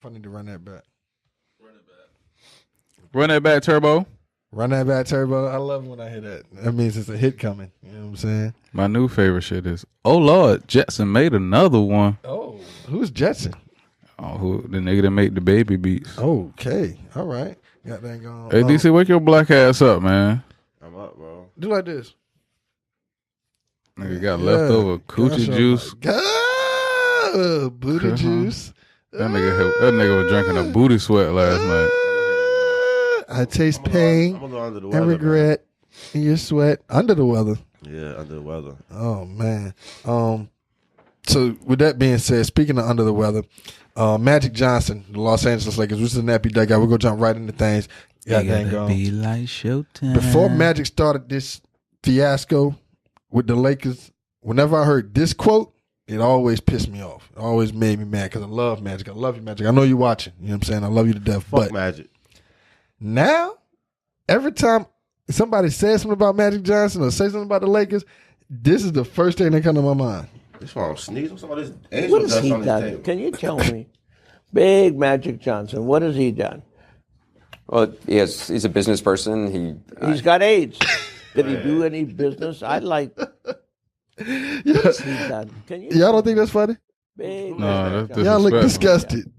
I need to run that back. Run that back, Turbo. Run that back, Turbo. I love when I hear that. That means it's a hit coming. You know what I'm saying? My new favorite shit is, oh Lord, Jetson made another one. Oh, who's Jetson? Oh, who the nigga that made the baby beats. Okay, all right. Got that going. Hey, DC, wake your black ass up, man. I'm up, bro. Do like this. Nigga got leftover coochie juice. God, booty juice. That nigga was drinking a booty sweat last night. I taste pain and regret in your sweat. Under the weather. Yeah, under the weather. Oh man. So with that being said, speaking of under the weather, Magic Johnson, the Los Angeles Lakers, which is a nappy that guy. We're gonna jump right into things. Be like Showtime. Before Magic started this fiasco with the Lakers, whenever I heard this quote, it always pissed me off. It always made me mad because I love Magic. I love you, Magic. I know you're watching. You know what I'm saying? I love you to death. Fuck Magic. Now, every time somebody says something about Magic Johnson or say something about the Lakers, this is the first thing that comes to my mind. This one I'm sneezing. What's all this What has he done? Can you tell me? Big Magic Johnson, what has he done? Well, he's a business person. He's got AIDS. Did he do any business? I'd like. What has he done? Can you? Y'all don't think that's funny? Big No, that's Y'all look disrespectful. disgusted.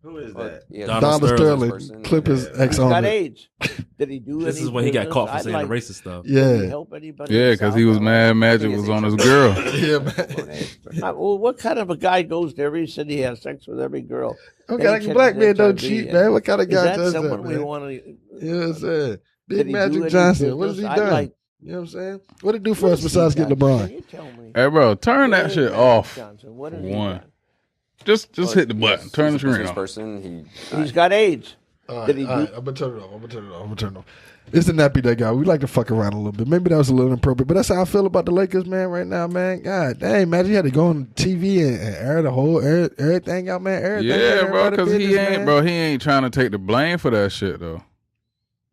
Who is that? Donald Sterling, Clippers ex He's got owner. AIDS. Did he do This any is when he got business? caught for I'd saying like, the racist stuff. Did he Yeah. help anybody? Yeah, in because South he was Carolina? mad Magic was on his girl. Yeah, man. Well, what kind of a guy goes to every city, has sex with every girl? What kind of black man don't cheat, man? What kind of guy Is that does that, someone we man? want to? You know what I'm saying? Did Big he do Magic any Johnson. What has he business? I'd done? like- You know what I'm saying? What did he do for What us has he besides get done? LeBron? Can you tell me? Hey, bro, turn that shit Magic off. Johnson, what has he One. done? Just hit the button. Turn the He's a screen business off. person. He's got AIDS. Did he do? I'm gonna turn it off. I'm gonna turn it off. It's the nappy that guy. We like to fuck around a little bit. Maybe that was a little inappropriate, but that's how I feel about the Lakers, man. Right now, man. God dang, man, you had to go on TV and air the whole everything out, man. Everything Yeah, out, bro, everybody business, man. he ain't trying to take the blame for that shit though.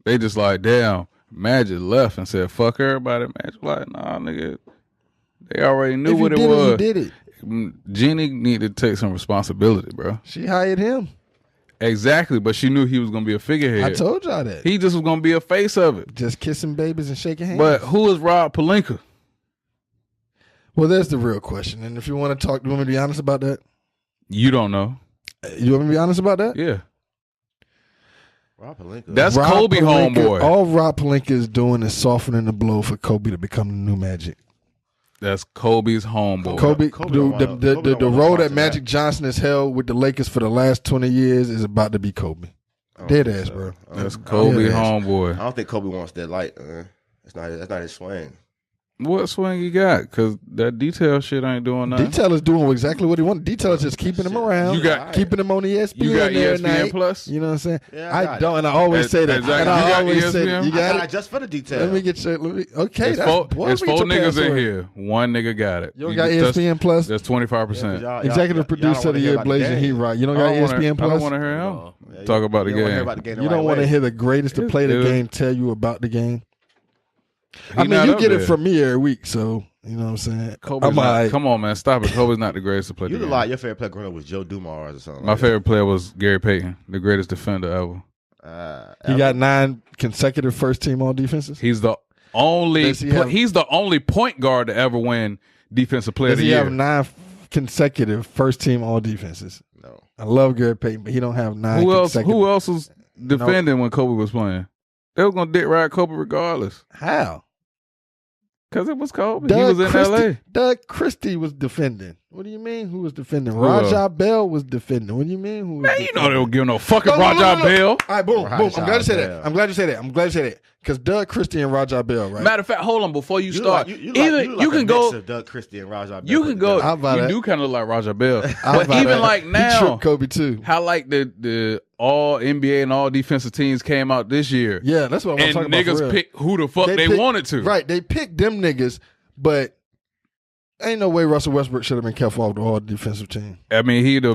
They just like, damn, Magic left and said, fuck everybody. Magic like, nah, nigga. They already knew If what it you did was. you did it. Jeannie needed to take some responsibility, bro. She hired him. Exactly, but she knew he was gonna be a figurehead. I told y'all that. He just was gonna be a face of it. Just kissing babies and shaking hands. But who is Rob Pelinka? Well, there's the real question. And if you want to talk, do you want me to be honest about that? You don't know. You want me to be honest about that? Yeah. Rob Pelinka. That's Rob Kobe Pelinka, homeboy. All Rob Pelinka is doing is softening the blow for Kobe to become the new Magic. That's Kobe's homeboy. Kobe, Kobe don't wanna- the Kobe don't wanna role talk that to Magic Johnson has held with the Lakers for the last 20 years is about to be Kobe. I don't Dead think ass, so. bro. That's Kobe Yeah. homeboy. I don't think Kobe wants that light. That's not his swing. What swing you got? Because that detail shit ain't doing nothing. Detail is doing exactly what he wanted. Detail is just keeping him around. You got- keeping him on ESPN. You got every ESPN night. Plus? You know what I'm saying? Yeah, I I got don't, it. and I always say that. Exactly. And You I got always say ESPN? that. You I got got it. just for the detail. Let me get your. Okay, It's that's four, boy, it's let me four get your niggas in password. here. One nigga got it. You don't got ESPN Plus? That's 25%. Executive producer of the year, Blazing Heat, right? You don't got ESPN I Plus? don't want to hear him Yeah, talk about the you don't wanna hear game. about the game the You right don't want to way. hear the greatest to play the Dude. game tell you about the game. He I mean, not you up get it there. from me every week, so you know what I'm saying. Kobe's I'm not, alright. come on, man. Stop it. Kobe's not the greatest to play You the look game. like your favorite player growing up was Joe Dumars or something. My like favorite player was Gary Payton, the greatest defender ever. that. He got 9 consecutive first team all defenses. He's the only Does he have- he's the only point guard to ever win defensive player of Does the he year. have 9 consecutive first team all defenses? No. I love Gary Payton, but he don't have 9 Who else? consecutive. Who else was defending when Kobe was playing? They was gonna dick ride Kobe regardless, How? cause it was Kobe. He was in L.A. Doug Christie was defending. What do you mean? Who was defending? Who Rajah Bell was defending. What do you mean? Who was Man, you defending? know they don't give no fucking No, no, no, Rajah no, no. Bell. All right, boom, boom. I'm Rajah glad you said Bell. that. I'm glad you said that. I'm glad you said that. Because Doug Christie and Rajah Bell, right? Matter of fact, hold on before you start. You can a go. mix of Doug Christie and Rajah Bell You can go. I'll buy You that. do kind of look like Rajah Bell, I'll but buy even that. like He now, tripped Kobe too. how like the all NBA and all defensive teams came out this year. Yeah, that's what I want to and talk about. for niggas real. pick who the fuck they picked- wanted to. Right, they picked them niggas, but ain't no way Russell Westbrook should have been kept off the all defensive team. I mean, he had the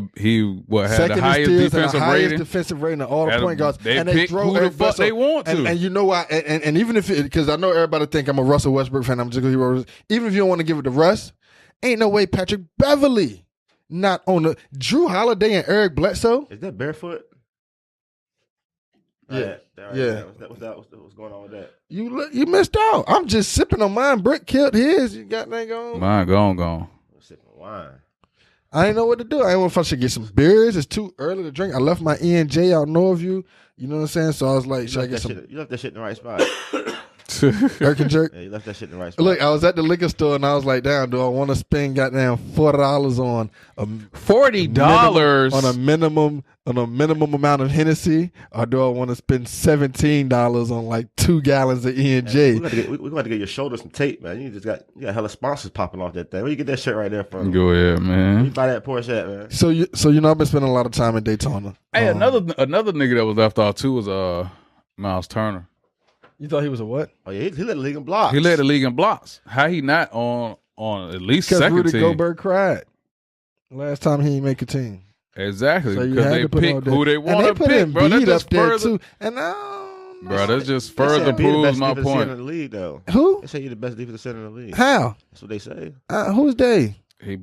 Second highest in steals and the defensive highest rating. defensive rating of all the Had point guards. they and pick throw who the everybody- fuck they want to. And you know why? And even if because I know everybody think I'm a Russell Westbrook fan, I'm just gonna even if you don't want to give it to Russ, ain't no way Patrick Beverly not on the Drew Holiday and Eric Bledsoe. Is that barefoot? Yeah. That right Yeah. there. What's going on with that? You missed out. I'm just sipping on mine. Brick killed his. You got that going? Mine gone. I'm sipping wine. I didn't know what to do. I didn't know if I should get some beers. It's too early to drink. I left my E&J out Northview. You know what I'm saying? So I was like, should I get some You left that shit in the right spot. Irk and Jerk? Yeah, you left that shit in the right spot. Look, I was at the liquor store and I was like, damn, do I want to spend goddamn $40 on $40 on a minimum amount of Hennessy, or do I want to spend $17 on like 2 gallons of E&J? We're going to get your shoulder some tape, man. You got hella sponsors popping off that thing. Where you get that shit right there from? Go ahead, Where man. you buy that Porsche at, man? So you know I've been spending a lot of time in Daytona. Hey, another nigga that was left off too was Miles Turner. You thought he was a what? Oh yeah, he led the league in blocks. He led the league in blocks. How he not on at least Because second Rudy team? Gobert cried last time he didn't make a team. Exactly, So you because had they to put pick on there. who they And want they to put pick, in bro. That Embiid just up there further, too. And bro. That just They further said be the proves best my defensive center point. in the league, though. who? They say you're the best defensive center in the league. How? That's what they say. Who's they?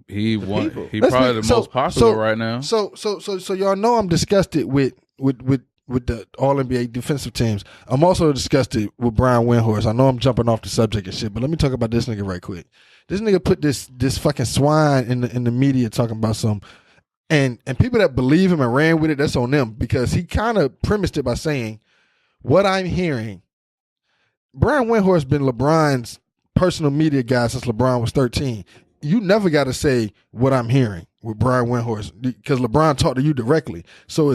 He won. people. He Let's probably be- the so- most popular so- right now. So y'all know I'm disgusted with the All NBA defensive teams. I'm also disgusted with Brian Windhorst. I know I'm jumping off the subject and shit, but let me talk about this nigga right quick. This nigga put this fucking swine in the media talking about some, and people that believe him and ran with it, that's on them, because he kind of premised it by saying, what I'm hearing, Brian Windhorst been LeBron's personal media guy since LeBron was 13. You never got to say what I'm hearing with Brian Windhorst, because LeBron talked to you directly. So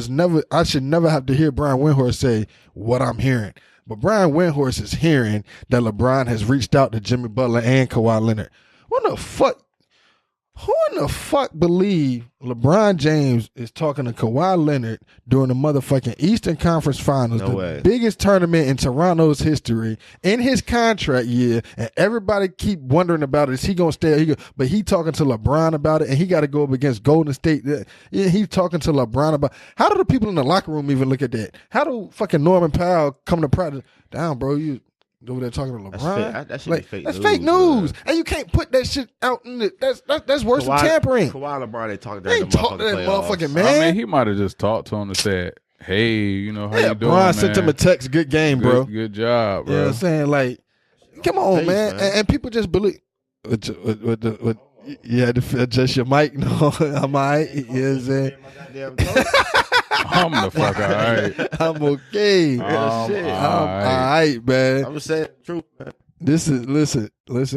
I should never have to hear Brian Windhorst say what I'm hearing. But Brian Windhorst is hearing that LeBron has reached out to Jimmy Butler and Kawhi Leonard. Who in the fuck believe LeBron James is talking to Kawhi Leonard during the motherfucking Eastern Conference Finals, No way. biggest tournament in Toronto's history, in his contract year, and everybody keep wondering about it. Is he gonna stay? But he talking to LeBron about it, and he got to go up against Golden State. Yeah, he's talking to LeBron about. How do the people in the locker room even look at that? How do fucking Norman Powell come to practice? Down, bro, you over there talking to That's LeBron? fake. That should be fake That's news, fake news, man. and you can't put that shit out in the. That's worse than tampering. Kawhi and LeBron, they talking They to ain't talking to that motherfucking man. I mean, he might have just talked to him and said, "Hey, you know how Yeah, you doing, Brian man? sent him a text. Good game, bro. Good job, You know bro." what I'm saying? Like, come on, Face, man. man. And people just believe. You had to adjust your mic. No, I'm all right. You know what I'm saying? I'm the fuck all right. I'm okay. shit. I'm all all right, man. I'm just saying the truth, man. This is listen.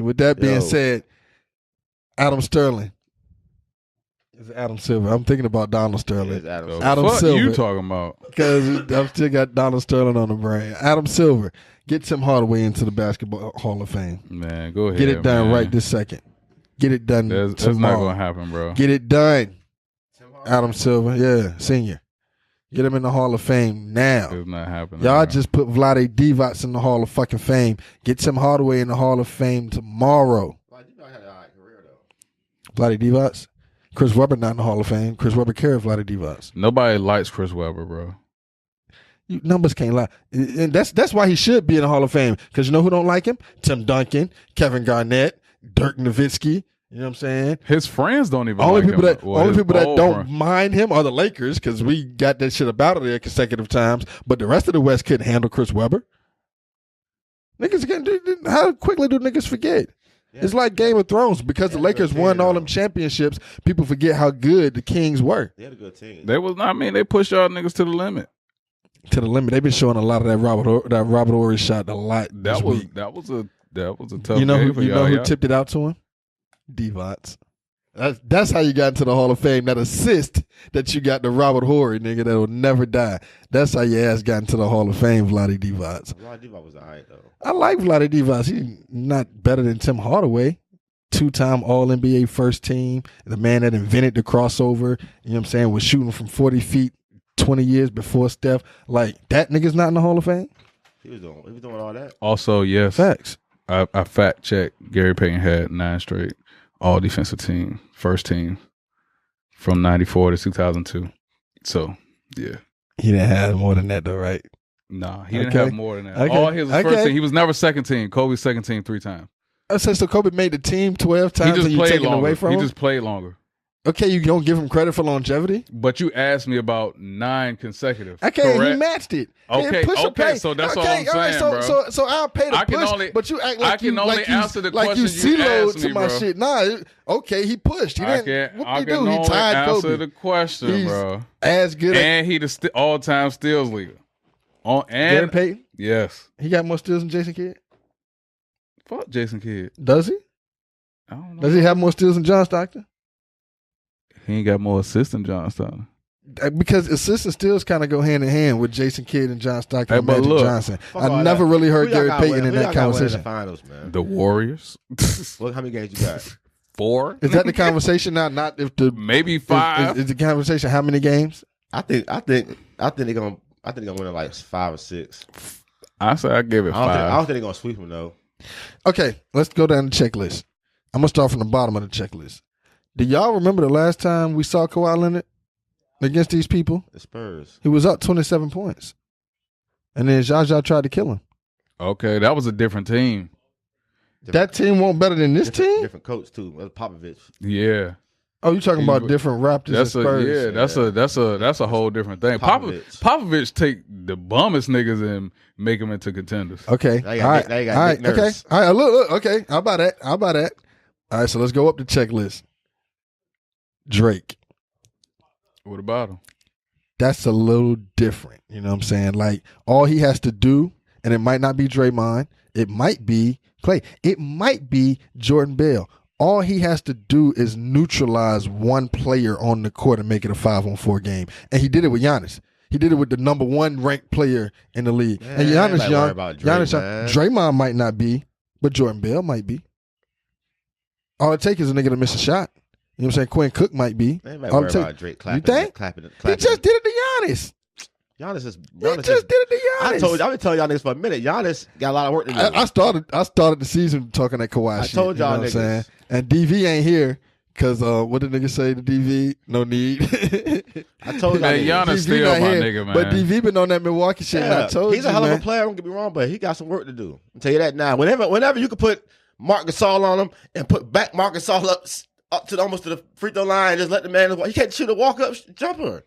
With that being Yo. said, Adam Sterling. It's Adam Silver. I'm thinking about Donald Sterling. It's Adam The Silver. Adam fuck Silver. you talking about? Because I've still got Donald Sterling on the brain. Adam Silver. Get Tim Hardaway into the Basketball Hall of Fame. Man, go ahead. Get it done man. right this second. Get it done That's tomorrow. not gonna happen, bro. Get it done. Adam Silver, yeah, senior. Get him in the Hall of Fame now. It's not happening. Y'all bro. just put Vlade Divac in the Hall of fucking Fame. Get Tim Hardaway in the Hall of Fame tomorrow. Vlade Divac. Chris Webber not in the Hall of Fame. Chris Webber carried Vlade Divac. Nobody likes Chris Webber, bro. You numbers can't lie, and that's why he should be in the Hall of Fame. Because you know who don't like him? Tim Duncan, Kevin Garnett, Dirk Nowitzki. You know what I'm saying? His friends don't even. Only like people him. that Well, only his people that old don't friends. mind him are the Lakers, because we got that shit about it there consecutive times. But the rest of the West couldn't handle Chris Webber. Niggas how quickly do niggas forget? It's like Game of Thrones, because the Lakers won all them championships. People forget how good the Kings were. They had a good team. They was. I mean, they pushed y'all niggas to the limit. To the limit. They've been showing a lot of that Robert Horry shot a lot. That this was week. that was a tough. You know game who for you know y'all, who yeah. tipped it out to him? Divac. That's how you got into the Hall of Fame. That assist that you got to Robert Horry, nigga, that will never die. That's how your ass got into the Hall of Fame, Vlade Divac. Vlade Divac was all right, though. I like Vlade Divac. He's not better than Tim Hardaway. 2-time All-NBA first team. The man that invented the crossover, you know what I'm saying, was shooting from 40 feet 20 years before Steph. Like, that nigga's not in the Hall of Fame? He was doing all that. Also, yes, Facts. I fact checked. Gary Payton had 9 straight all defensive team, first team from 94 to 2002. So, yeah. He didn't have more than that, though, right? Nah, he didn't Okay. have more than that. Okay. All his was Okay. first team. He was never second team. Kobe's second team 3 times. I said, so Kobe made the team 12 He times just and you played taking longer. away from He him? just played longer. Okay, you don't give him credit for longevity. But you asked me about 9 consecutive. Okay, correct? he matched it. Okay, Push or okay, pay. so that's all okay, I'm all right, saying, bro. So I'll pay the I can push, only- but you act I like can you only like you answer the like you question you CeeLo'd asked to me, my bro. shit. Nah, okay, he pushed. He I didn't. can What I he can do? He only tied answer Kobe. the question, He's bro. as good as And he the all-time steals leader. Gary And Payton. yes, He got more steals than Jason Kidd. fuck Jason Kidd. Does he? I don't know. Does he have more steals than John Stockton? He ain't got more assists than John Stockton. Because assists and steals kind of go hand in hand with Jason Kidd and John Stockton Hey, and but Magic look, Johnson. Fuck all I never that. really heard Who y'all Gary got Payton winning? in Who that y'all got winning conversation. the finals, man. The Warriors. How many games you got? 4? Is that the conversation now? Not if the Maybe 5. Is the conversation how many games? I think they're gonna win it like 5 or 6. I say I give it 5. I don't think they're gonna sweep them though. Okay, let's go down the checklist. I'm gonna start from the bottom of the checklist. Do y'all remember the last time we saw Kawhi Leonard against these people? The Spurs. He was up 27 points, and then Zsa tried to kill him. Okay, that was a different team. That team won't better than this team. Different coach too. Popovich. Yeah. Oh, you talking about different Raptors and That's Spurs? that's a whole different thing. Popovich take the bummest niggas and make them into contenders. Okay, Now you all right, got Nick all right, Nurse. okay, all right. Look, okay. How about that? How about that? All right, so let's go up the checklist. Drake. What about him? That's a little different. You know what I'm saying? Like, all he has to do, and it might not be Draymond, it might be Clay, it might be Jordan Bell. All he has to do is neutralize one player on the court and make it a 5-on-4 game. And he did it with Giannis. He did it with the number 1 ranked player in the league. Man, and Giannis ain't young. worry about Dre, Giannis young. man. Draymond might not be, but Jordan Bell might be. All it takes is a nigga to miss a shot. You know what I'm saying? Quinn Cook might be. They might All worry it take- about Drake clapping. You think? Clapping. He just did it to Giannis. Giannis is. He just did it to Giannis. I've been telling y'all niggas for a minute. Giannis got a lot of work to do. I started the season talking that Kawhi I shit. told y'all you know what I'm niggas. saying? And DV ain't here because what did nigga say to DV? No need. I told y'all. Man, niggas. Giannis DV still not my here, nigga, man. But DV been on that Milwaukee shit. And I told he's you, a hell of man. a player. Don't get me wrong, but he got some work to do. I'll tell you that now. Whenever you could put Marc Gasol on him and put back Marc Gasol up to almost to the free throw line, and just let the man. He can't shoot a walk up jumper.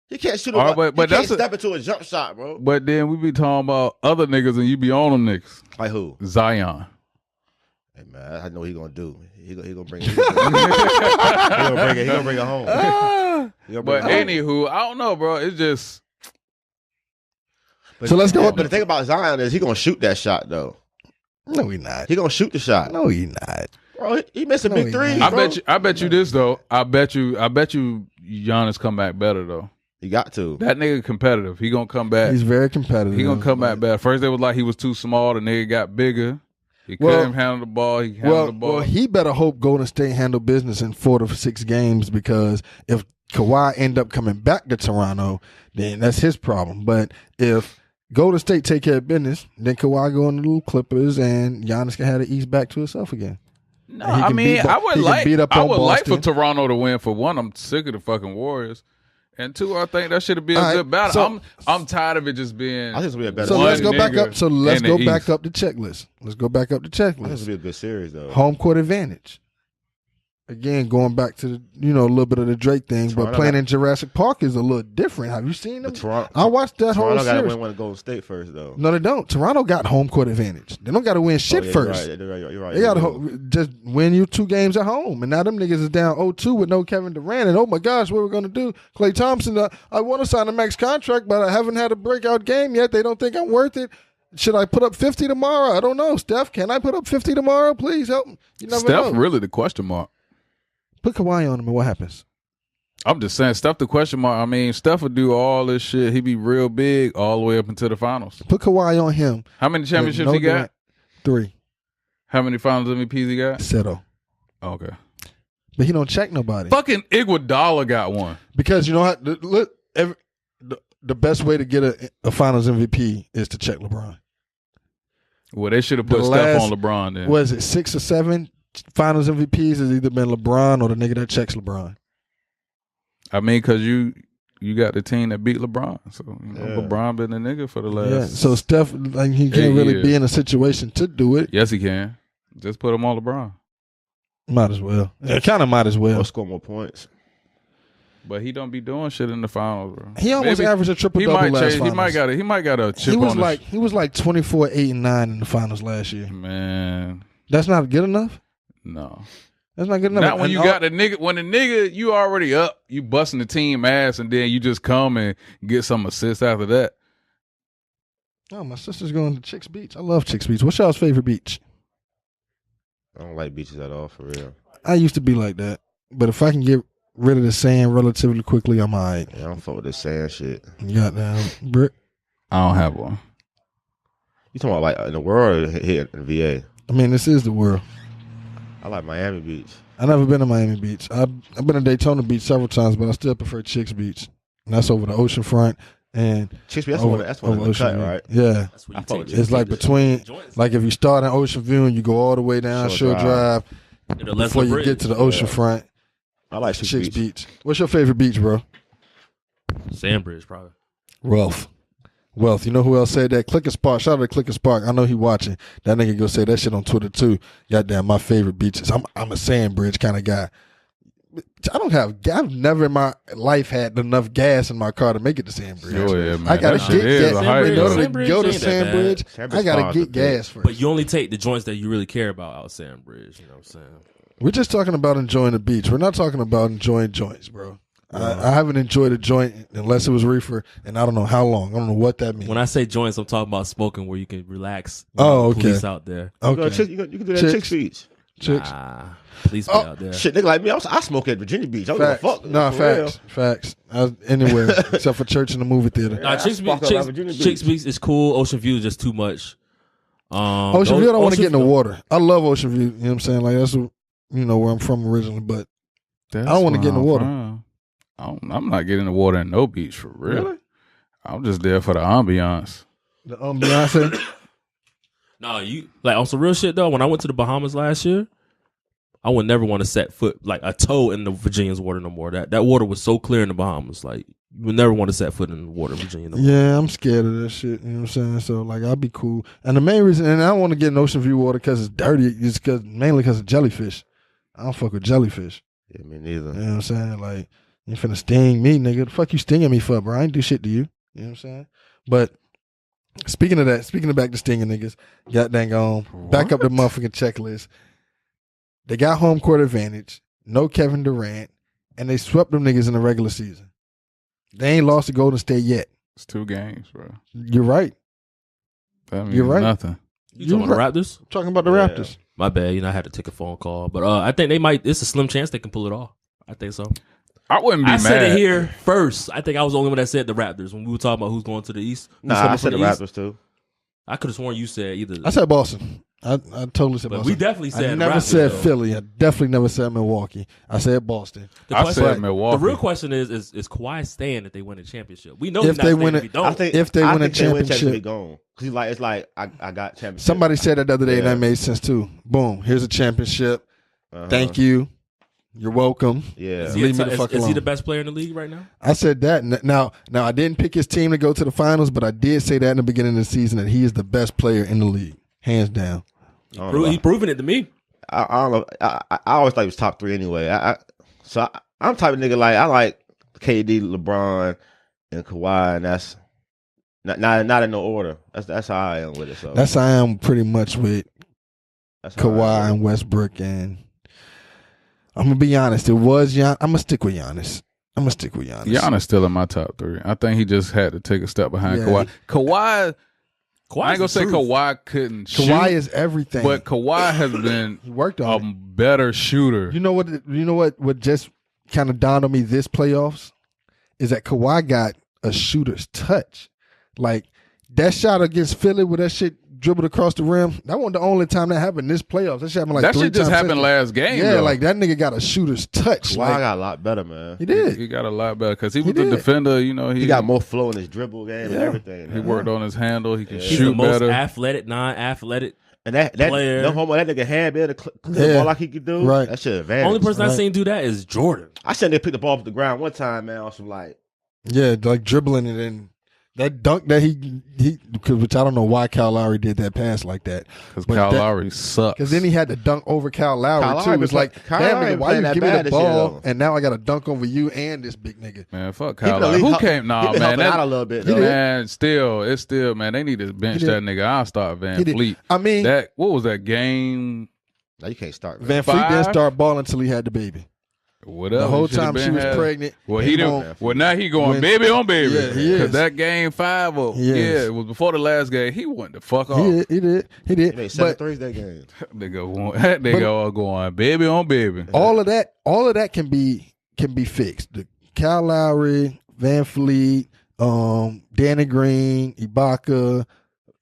He can't shoot a All right, walk. but he can't that's step into a jump shot, bro. But then we be talking about other niggas and you be on them niggas. Like who? Zion. Hey man, I know what he gonna do. He gonna bring it. He gonna bring it home. He gonna bring But it home. anywho, I don't know, bro. It's just But, So let's go up But the thing about Zion is he gonna shoot that shot though. No, he not. He gonna shoot the shot. No, he not. Bro, he missing No, big he threes. not. I bet you this though. I bet you Giannis come back better though. He got to. That nigga competitive. He gonna come back. He's very competitive. He gonna come back better. First they was like he was too small. The nigga got bigger. He Well- couldn't handle the ball. He handled the ball. Well, he better hope Golden State handle business in 4 to 6 games because if Kawhi end up coming back to Toronto, then that's his problem. But if Golden State take care of business, then Kawhi go on the little Clippers and Giannis can have the East back to himself again. No, And he I can mean, beat- I would he can like beat up I on would like for Boston. Toronto to win. For one, I'm sick of the fucking Warriors, and 2, I think that should be a All right, good battle. so- I'm tired of it just being. I think it's gonna be a better. So One let's go back nigga up. So let's in the go back East. up the checklist. Let's go back up the I think it's checklist. gonna be a good series though. Home court advantage. Again, going back to the, a little bit of the Drake thing, but Toronto playing got- in Jurassic Park is a little different. Have you seen them? But Toronto, I watched that whole Toronto got to series. win one of Golden State first though. No, they don't. Toronto got home court advantage. They don't got to win shit Oh, yeah, first. You're right. You're right. They got to just win you 2 games at home. And now them niggas is down 0-2 with no Kevin Durant. And oh my gosh, what we're going to do? Klay Thompson, I want to sign a max contract, but I haven't had a breakout game yet. They don't think I'm worth it. Should I put up 50 tomorrow? I don't know. Steph, can I put up 50 tomorrow? Please help me. You never Steph know. really the question mark. Put Kawhi on him and what happens? I'm just saying, Steph the question mark. I mean, Steph would do all this shit. He be real big all the way up into the finals. Put Kawhi on him. How many championships No he got? Durant. 3. How many finals MVPs he got? Settle. Okay. But he don't check nobody. Fucking Iguodala got one. Because you know how look, the best way to get a finals MVP is to check LeBron. Well, they should have put The Steph last- on LeBron then. Was it 6 or 7 finals MVPs has either been LeBron or the nigga that checks LeBron. I mean, because you got the team that beat LeBron. So, Yeah. LeBron been the nigga for the last. Yeah. So Steph, like, he 8 can't really years. be in a situation to do it. Yes, he can. Just put him on LeBron. Might as well. Yeah, kind of might as well. Or score more points. But he don't be doing shit in the finals, bro. He almost averaged a triple double last finals. He might got a chip on he was like 24, 8, and 9 in the finals last year. Man, that's not good enough. No, that's not good enough. Not when you got the nigga. When the nigga you already up, you busting the team ass, and then you just come and get some assists after that. Oh, my sister's going to Chicks Beach. I love Chicks Beach. What's y'all's favorite beach? I don't like beaches at all, for real. I used to be like that, but if I can get rid of the sand relatively quickly, I'm all right. Yeah, I don't fuck with this sand shit. Goddamn, Brick. I don't have one. You talking about like in the world or here in VA? I mean, this is the world. I like Miami Beach. I've never been to Miami Beach. I've been to Daytona Beach several times, but I still prefer Chicks Beach. And that's over the ocean front. And Chicks Beach, that's one of the cut, right? Yeah. It's like between, like if you start in Ocean View and you go all the way down Shore Drive before you get to the ocean front. I like Chicks Beach. What's your favorite beach, bro? Sandbridge, probably. Wealth. You know who else said that? Clicker Spark. Shout out to Clicker Spark. I know he watching. That nigga go say that shit on Twitter too. Goddamn, my favorite beaches. I'm a Sandbridge kind of guy. I've never in my life had enough gas in my car to make it to Sandbridge. Oh, yeah, man. I gotta get gas. In order to go to Sandbridge, I gotta get gas first. But you only take the joints that you really care about out Sandbridge. You know what I'm saying? We're just talking about enjoying the beach. We're not talking about enjoying joints, bro. I haven't enjoyed a joint unless it was reefer, and I don't know how long. I don't know what that means. When I say joints, I'm talking about smoking where you can relax. Okay. Police out there. Okay. You can do that at Chicks Beach. Chicks. Nah, police be out there. Shit, nigga like me, I smoke at Virginia Beach. I don't give a fuck. Nah, facts. Anywhere except for church and the movie theater. Nah, Chicks Beach is cool. Ocean View is just too much. Ocean View, I don't want to get in the water. I love Ocean View. You know what I'm saying? Like that's where I'm from originally, but I don't want to get in the water. I'm not getting in the water in no beach for real. Really? I'm just there for the ambiance. The ambiance. No, you like on some real shit though. When I went to the Bahamas last year, I would never want to set foot like a toe in the Virginia's water no more. That water was so clear in the Bahamas. Like you would never want to set foot in the water in Virginia no more. Yeah, I'm scared of that shit. You know what I'm saying? So like I'll be cool. And the main reason, and I don't want to get in Ocean View water because it's dirty, is mainly because of jellyfish. I don't fuck with jellyfish. Yeah, me neither. You know what I'm saying? Like you finna sting me, nigga. The fuck you stinging me for, bro? I ain't do shit to you. You know what I'm saying? But speaking of back to stinging niggas, got dang on. Back up the motherfucking checklist. They got home court advantage, no Kevin Durant, and they swept them niggas in the regular season. They ain't lost to Golden State yet. It's 2 games, bro. You're right. That means You're right. nothing. You talking about the Raptors? I'm talking about the Raptors. My bad. I had to take a phone call, but I think they might. It's a slim chance they can pull it off. I think so. I wouldn't be mad. I said it here first. I think I was the only one that said the Raptors when we were talking about who's going to the East. Nah, I said the Raptors too. I could have sworn you said either. I said Boston. I totally said but Boston. We definitely said I never Raptors, said though. Philly. I definitely never said Milwaukee. I said Boston. I said Milwaukee. The real question is Kawhi staying if they win a championship? We know if they win it. If they win a championship, gone. Cause it's like I got championship. Somebody said that the other day, and that made sense too. Boom, here's a championship. Thank you. You're welcome. Yeah. Leave me the fuck alone. Is he the best player in the league right now? I said that. Now I didn't pick his team to go to the finals, but I did say that in the beginning of the season that he is the best player in the league, hands down. He's proven it to me. I don't know. I always thought he was top 3 anyway. I'm type of nigga like I like KD, LeBron, and Kawhi, and that's not in no order. That's how I am with it. So that's how I am pretty much with Kawhi and Westbrook, and I'm gonna be honest. It was I'm gonna stick with Giannis. Giannis still in my top 3. I think he just had to take a step behind Kawhi. Kawhi. I ain't gonna say Kawhi couldn't shoot. Kawhi is everything. But Kawhi has been he worked on a better shooter. You know what just kind of dawned on me this playoffs is that Kawhi got a shooter's touch. Like that shot against Philly with that shit dribbled across the rim. That wasn't the only time that happened this playoffs. That shit happened like that 3 shit just times happened last game. Yeah, though. like that nigga got a shooter's touch. Kawhi Like, got a lot better, man. He did. He got a lot better because he was the defender. You know, he got more flow in his dribble game and everything. He worked on his handle. He can He's shoot the most better. athletic, non-athletic. And that player. No homo, that nigga hand be able to clear the ball like he could do. Right. That shit advantage. Only person I've seen do that is Jordan. I seen they pick the ball off the ground one time, man. On some like yeah, like dribbling it and That dunk that he which I don't know why Kyle Lowry did that pass like that. Because But Kyle that- Lowry sucks. Because then he had to dunk over Kyle Lowry Kyle too. Lowry It's been like, play- Kyle damn Lowry nigga, been why playing you that give me bad the this year, ball though. and now I got to dunk over you and this big nigga. Man, fuck He Kyle been- Lowry. he Who help- came? Nah, he been man. helping out a little bit. Though. Man, it's still, man. They need to bench He did. that nigga. I'll start Van He did. Fleet. I mean, That what was that game? No, you can't start. Man. Van Fleet didn't Five? start balling until he had the baby. Whatever. The whole He should've time she been was had- pregnant. Well, he won't- didn't. Well, now he going when- baby on baby. Yeah, he is. Because that game 5, He is. yeah, it was before the last game. He went the fuck off. He did. He made 7 But threes that game. They go all going baby on baby. all of that can be fixed. The Kyle Lowry, Van Fleet, Danny Green, Ibaka,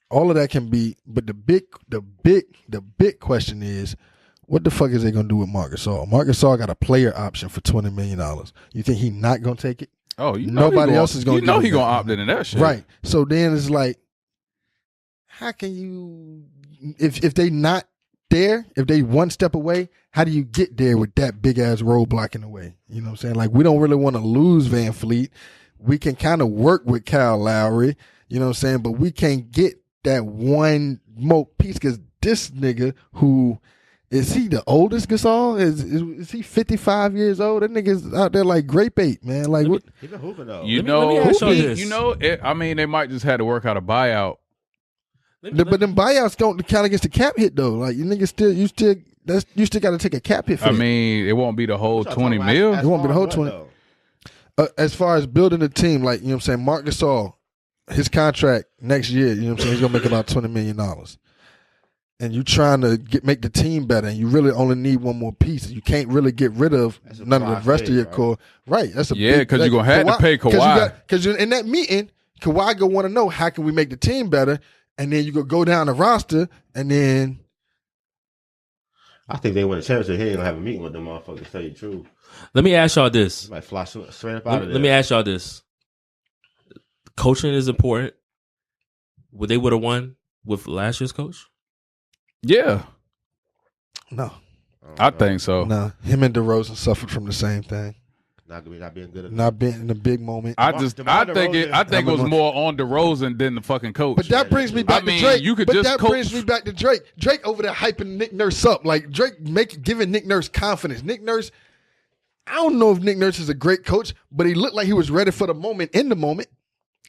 all of that can be. But the big question is, what the fuck is they gonna do with Marc Gasol? Marc Gasol got a player option for $20 million. You think he not gonna take it? Oh, you know Nobody else is gonna. You know give he him gonna that. opt into that shit, Right. So then it's like, how can you, if they not there, if they one step away, how do you get there with that big ass roadblock in the way? You know what I'm saying? Like, we don't really want to lose Van Fleet. We can kind of work with Kyle Lowry, you know what I'm saying? But we can't get that one more piece because this nigga who, is he the oldest Gasol? Is he 55 years old? That nigga's out there like grape ape, man. Like, what? He been hooping though. You Let me know, ask y'all this. you know. I mean, they might just had to work out a buyout. But them buyouts don't count against the cap hit though. Like, you niggas you still got to take a cap hit for I that. mean, it won't be the whole 20 mil. It won't be the whole 20. As far as building a team, like, you know what I'm saying, Marc Gasol, his contract next year, you know what I'm saying, he's gonna make about $20 million. And you trying to make the team better, and you really only need one more piece. You can't really get rid of none of the rest of your core. Right. That's a Yeah, big- 'cause you're gonna have to pay Kawhi. Because in that meeting, Kawhi gonna want to know how can we make the team better, and then you go down the roster, and then I think they win a championship. He ain't gonna have a meeting with them motherfuckers. Tell you the truth, Let me ask y'all this. he might fly straight up out of there. Let me ask y'all this. Coaching is important. Would they would have won with last year's coach? Yeah, no, I think so. no, him and DeRozan suffered from the same thing, not being good enough. not being in a big moment. I DeMar think it DeRozan- was more on DeRozan than the fucking coach. But that brings me back I mean, to Drake. you could but just that coach- brings me back to Drake. Drake over there hyping Nick Nurse up. Like, Drake giving Nick Nurse confidence. Nick Nurse, I don't know if Nick Nurse is a great coach, but he looked like he was ready for the moment in the moment.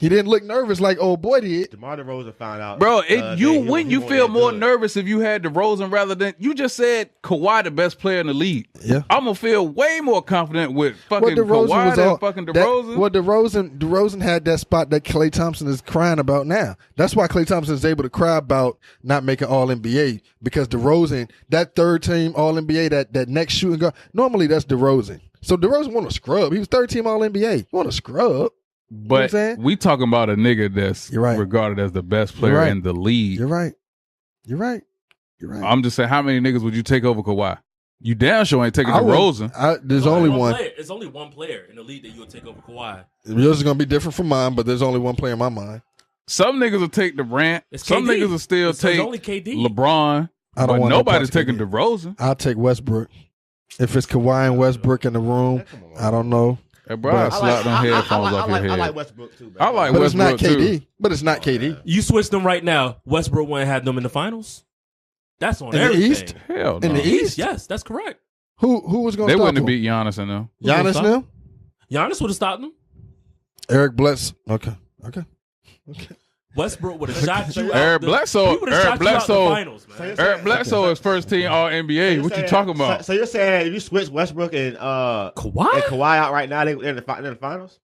He didn't look nervous like old boy did. DeMar DeRozan found out, Bro, that you he wouldn't you won't feel get more good. nervous if you had DeRozan rather than you just said Kawhi the best player in the league. Yeah. I'm gonna feel way more confident with fucking DeRozan Kawhi than fucking DeRozan. DeRozan had that spot that Klay Thompson is crying about now. That's why Klay Thompson is able to cry about not making All NBA, because DeRozan, that third team All NBA, that next shooting guard, normally that's DeRozan. So DeRozan want to scrub. He was third team All NBA. You want to scrub? But I'm saying? we talking about a nigga that's You're right. regarded as the best player You're right. in the league. You're right. You're right. You're right. I'm just saying, how many niggas would you take over Kawhi? You damn sure ain't taking I would- DeRozan. There's only one. Player. It's only one player in the league that you'll take over Kawhi. Yours is gonna be different from mine, but there's only one player in my mind. Some niggas will take Durant. It's Some KD. niggas will still It's take only KD. LeBron. I don't But want no nobody's parts of taking KD. DeRozan. I'll take Westbrook. If it's Kawhi and Westbrook in the room, I don't know. Hey, bro, I But- slapped them headphones off your head. I like Westbrook too. I like But it's not Westbrook, KD. too. But it's not KD. You switch them right now. Westbrook wouldn't have them in the finals. That's on In the everything. East? Hell no. In the East? Yes, that's correct. Who was gonna They stop wouldn't have him? beat Giannis in them. Giannis stop? now? Giannis would have stopped them. Eric Bledsoe. Okay. Westbrook would have shot you out. Eric the- Bledsoe- he would've Eric shot you out the Bledsoe- finals, man. Eric Bledsoe is first team All NBA. What you talking about? So you're saying if you switch Westbrook and Kawhi out right now, they're in the finals?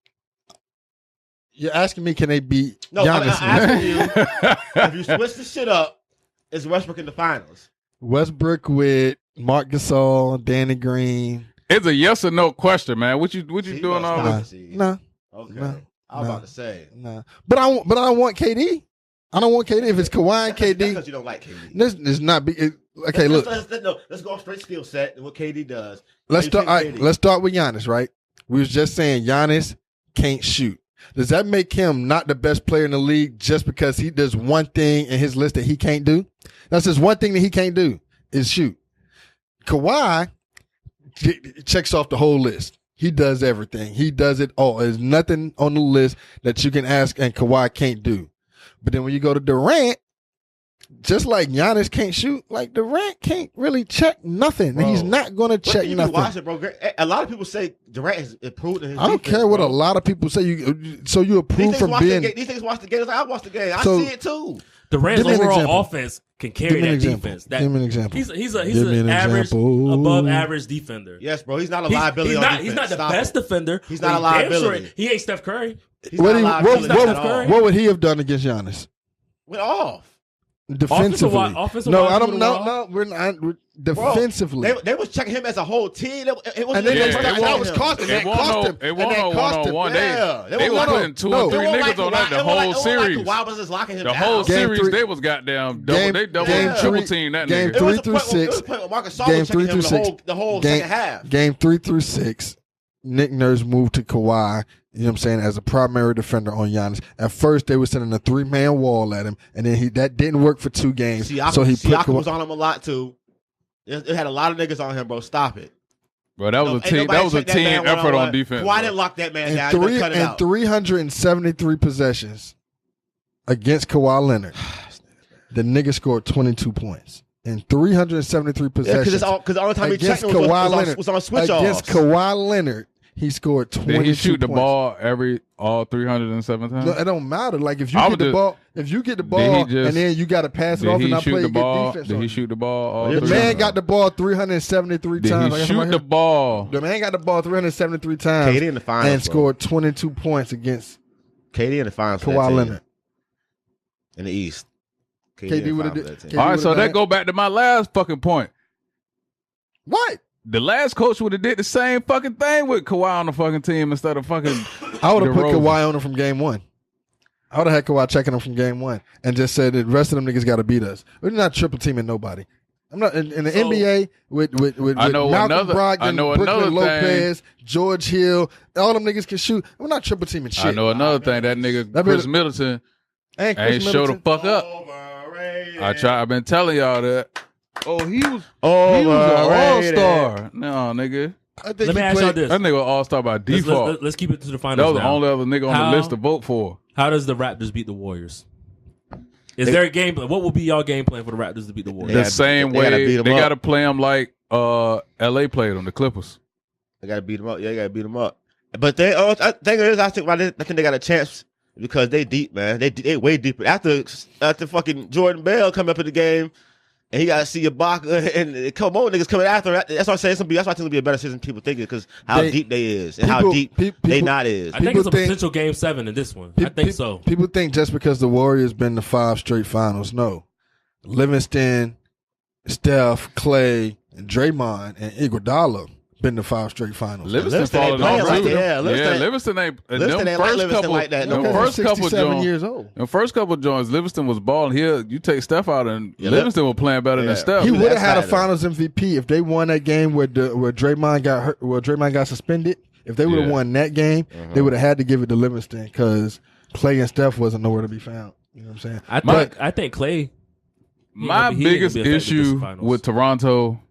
You're asking me, can they beat No, I'm Giannis? asking you. If you switch the shit up, is Westbrook in the finals? Westbrook with Marc Gasol, Danny Green. It's a yes or no question, man. What you See, doing all must this? Nah. Okay. No. I was No. about to say. Nah. But I don't want KD. I don't want KD. If it's Kawhi and That's KD, because you don't like KD. this is not be. Okay, look. Let's go straight skill set and what KD does. Let's You start. take All right, KD. let's start with Giannis. Right? We was just saying Giannis can't shoot. Does that make him not the best player in the league just because he does one thing in his list that he can't do? That's just one thing that he can't do is shoot. Kawhi checks off the whole list. He does everything. He does it all. There's nothing on the list that you can ask and Kawhi can't do. But then when you go to Durant, just like Giannis can't shoot, like Durant can't really check nothing. Bro, He's not going to check you nothing. Watch it, bro. A lot of people say Durant has improved in his I don't defense, care what bro. a lot of people say. So you approve from being. These things watch the game. I watch the game. I So- see it too. Durant's Give me an overall example. offense can Give carry me an that example. defense. That, Give me an example. He's Give me an an average, example. above average defender. Yes, bro. He's not a He's, liability. he's on not. defense. He's not the Stop best it. defender. He's but not a damn liability. Sure he ain't Steph Curry. He's not a liability at all. What would he have done against Giannis? Went off. Defensively. Offensive No, wise, I he don't would've know. went No, we're not. Bro, Defensively. They was checking him as a whole team. It was And then Yeah, they started, it that won't- was costing. It That won't cost no, him. it And won't that no cost him. one-on-one. Yeah. They was No, putting two no. or three niggas on that the whole series. Why was this locking him The down? whole Game series, three- they was goddamn Game- double game triple three- team that game nigga. It was 3 a through point- 6. It was a point where Marcus Gasol Game was 3 checking him through 6. the whole Game- second half. Game 3 through 6. Nick Nurse moved to Kawhi, you know what I'm saying, as a primary defender on Giannis. At first, they were sending a 3-man wall at him, and then that didn't work for 2 games. So he put Siakam was Kawhi. on him a lot too. It had a lot of niggas on him, bro. Stop it. Bro, that was a Ain't team. nobody That was a check that team man effort one-on-one. on defense. Why bro. didn't lock that man And, down? You better cut it out. 373 possessions against Kawhi Leonard. The nigga scored 22 points. In 373 possessions. Because the only time he checked against him Kawhi Leonard. was on switch offs. Against Kawhi Leonard, he scored 22 Did he shoot the points. ball all 307 times? No, it don't matter. Like if you I get would the just- ball, if you get the Did ball he just- and then you got to pass it Did off and he not shoot play the good ball? defense. Did on he you. shoot the ball? All The 300? man got the ball 373 Did times. he shoot the ball? The man got the ball 373 times KD in the finals, and bro. scored 22 points against KD in the finals for that Kawhi team. Leonard. In the East. KD in the would've finals did- for that team. All right, so would've that done- go back to my last fucking point. What? The last coach would have did the same fucking thing with Kawhi on the fucking team instead of fucking. I would have put DeRozan. Kawhi on him from game 1. I would have had Kawhi checking him from game 1 and just said the rest of them niggas got to beat us. We're not triple teaming nobody. I'm not in the NBA with I know Malcolm another- Brogdon, I know Brooklyn another Lopez, George Hill. All them niggas can shoot. We're not triple teaming shit. I know another thing. That nigga That Chris better- Middleton Ain't Chris ain't show the Middleton. fuck up. Overrated. I've been telling y'all that. Oh, he was an Overrated. all-star. No, nigga. I think Let he me ask y'all played- this. That nigga was all-star by default. Let's keep it to the That finals. was the now. only other nigga on How- the list to vote for. How does the Raptors beat the Warriors? Is there a game plan? What will be y'all game plan for the Raptors to beat the Warriors? The gotta- same they gotta way beat 'em they up. got to play him like LA played them, the Clippers. They got to beat them up. Yeah, they got to beat them up. But they, I think it is. I think they got a chance because they deep, man. They way deeper. After fucking Jordan Bell come up in the game, and he got to see Ibaka and a couple more niggas coming after. That's why I say that's why I think it'll be a better season than people think it because how deep they is and how people- deep pe- they people- not is. I think People it's a think- potential game 7 in this one. I think so. People think just because the Warriors been to 5 straight finals. No. Livingston, Steph, Clay, and Draymond, and Iguodala been to 5 straight finals. Livingston Livingston ain't falling off playing too. like that. Yeah, Livingston- Livingston ain't. Livingston ain't like Livingston like that, no Them more. first couple 67 joints. years old. The first couple joints, Livingston was balling. Here, you take Steph out, and Yeah, Livingston was playing better yeah. than Steph. He would have That's had a bad, Finals MVP if they won that game where Draymond got hurt, where Draymond got suspended. If they would have Yeah. won that game, they would have had to give it to Livingston because Clay and Steph wasn't nowhere to be found. You know what I'm saying? I think Clay. My he ain't gonna biggest be affected this issue finals. with Toronto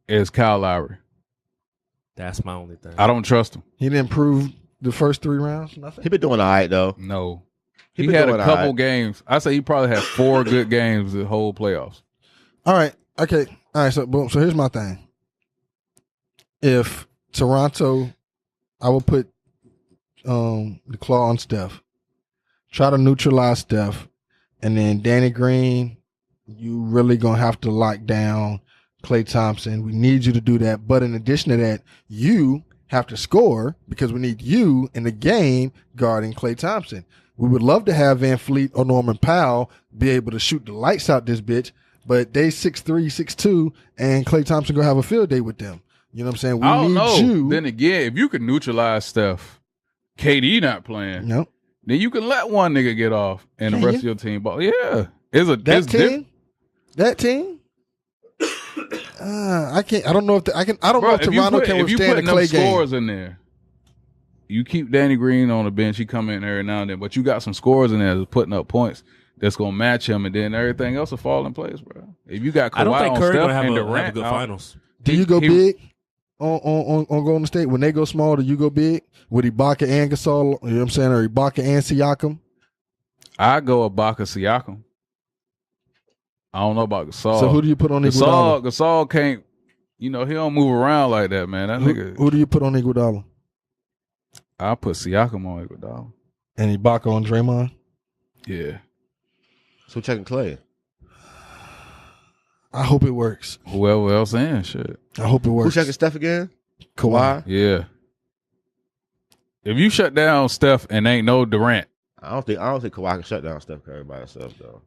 is Kyle Lowry. That's my only thing. I don't trust him. He didn't improve the first 3 rounds. Nothing. He been doing all right though. No. He He been had a doing couple alright. games. I say he probably had 4 good games the whole playoffs. All right. Okay. All right. So boom. So here's my thing. If Toronto, I will put the claw on Steph. Try to neutralize Steph, and then Danny Green. You really gonna have to lock down Klay Thompson. We need you to do that. But in addition to that, you have to score because we need you in the game guarding Klay Thompson. We would love to have Van Fleet or Norman Powell be able to shoot the lights out this bitch, but they 6'3", 6'2", and Klay Thompson gonna have a field day with them. You know what I'm saying? We I don't need know. you. Then again, if you can neutralize Steph, KD not playing, No, then you can let one nigga get off and the Can rest you? of your team ball. Yeah. It's a that it's team. That team. I can't. I don't know if I can. I don't know if Toronto can if you withstand a putting them Klay game. scores in there, you keep Danny Green on the bench. He come in every now and then, but you got some scores in there that's putting up points that's gonna match him, and then everything else will fall in place, bro. If you got Kawhi I don't think on Curry Steph gonna have and a Durant good out, finals. Do you go he- big? on Golden State? When they go small, do you go big? With Ibaka and Gasol, you know what I'm saying, or Ibaka and Siakam? I go Ibaka Siakam. I don't know about Gasol. So who do you put on Iguodala? Gasol can't. He don't move around like that, man. That nigga. Who do you put on Iguodala? I put Siakam on Iguodala. And Ibaka on Draymond? Yeah. So checking Clay. I hope it works. Whoever else in shit. I hope it Who works. checking Steph again? Kawhi. Yeah. If you shut down Steph and ain't no Durant, I don't think Kawhi can shut down Steph Curry by himself though.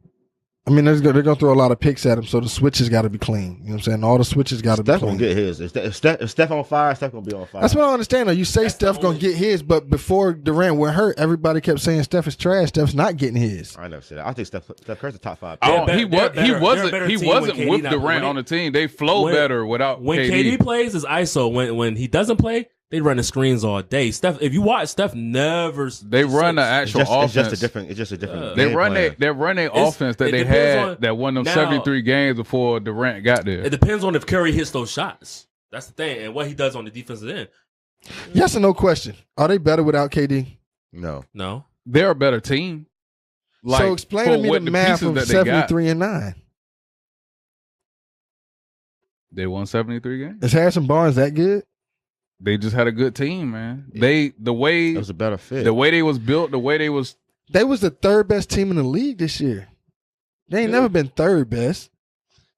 I mean, they're going to throw a lot of picks at him, so the switches got to be clean. You know what I'm saying? All the switches got to be Steph clean. gonna get his. If Steph on fire, Steph gonna be on fire. That's what I understand, though. You say Steph going to get his, but before Durant went hurt, everybody kept saying Steph is trash. Steph's not getting his. I never said that. I think Steph Curry's the top 5. he wasn't with Durant on the team. They flow better without when KD. KD plays is ISO. When he doesn't play, they run the screens all day. Steph, if you watch, Steph never. They run the actual offense. It's just a different. They game run plan. their offense that it they depends had on- that won them now- 73 games before Durant got there. It depends on if Curry hits those shots. That's the thing, and what he does on the defensive end. Yes or no question. Are they better without KD? No. No, They're a better team. So explain to me the math pieces of that they got. 73-9. They won 73 games. Is Harrison Barnes that good? They just had a good team, man. The way It was a better fit. the way they was built, the way they was. They was the third best team in the league this year. They ain't never been third best.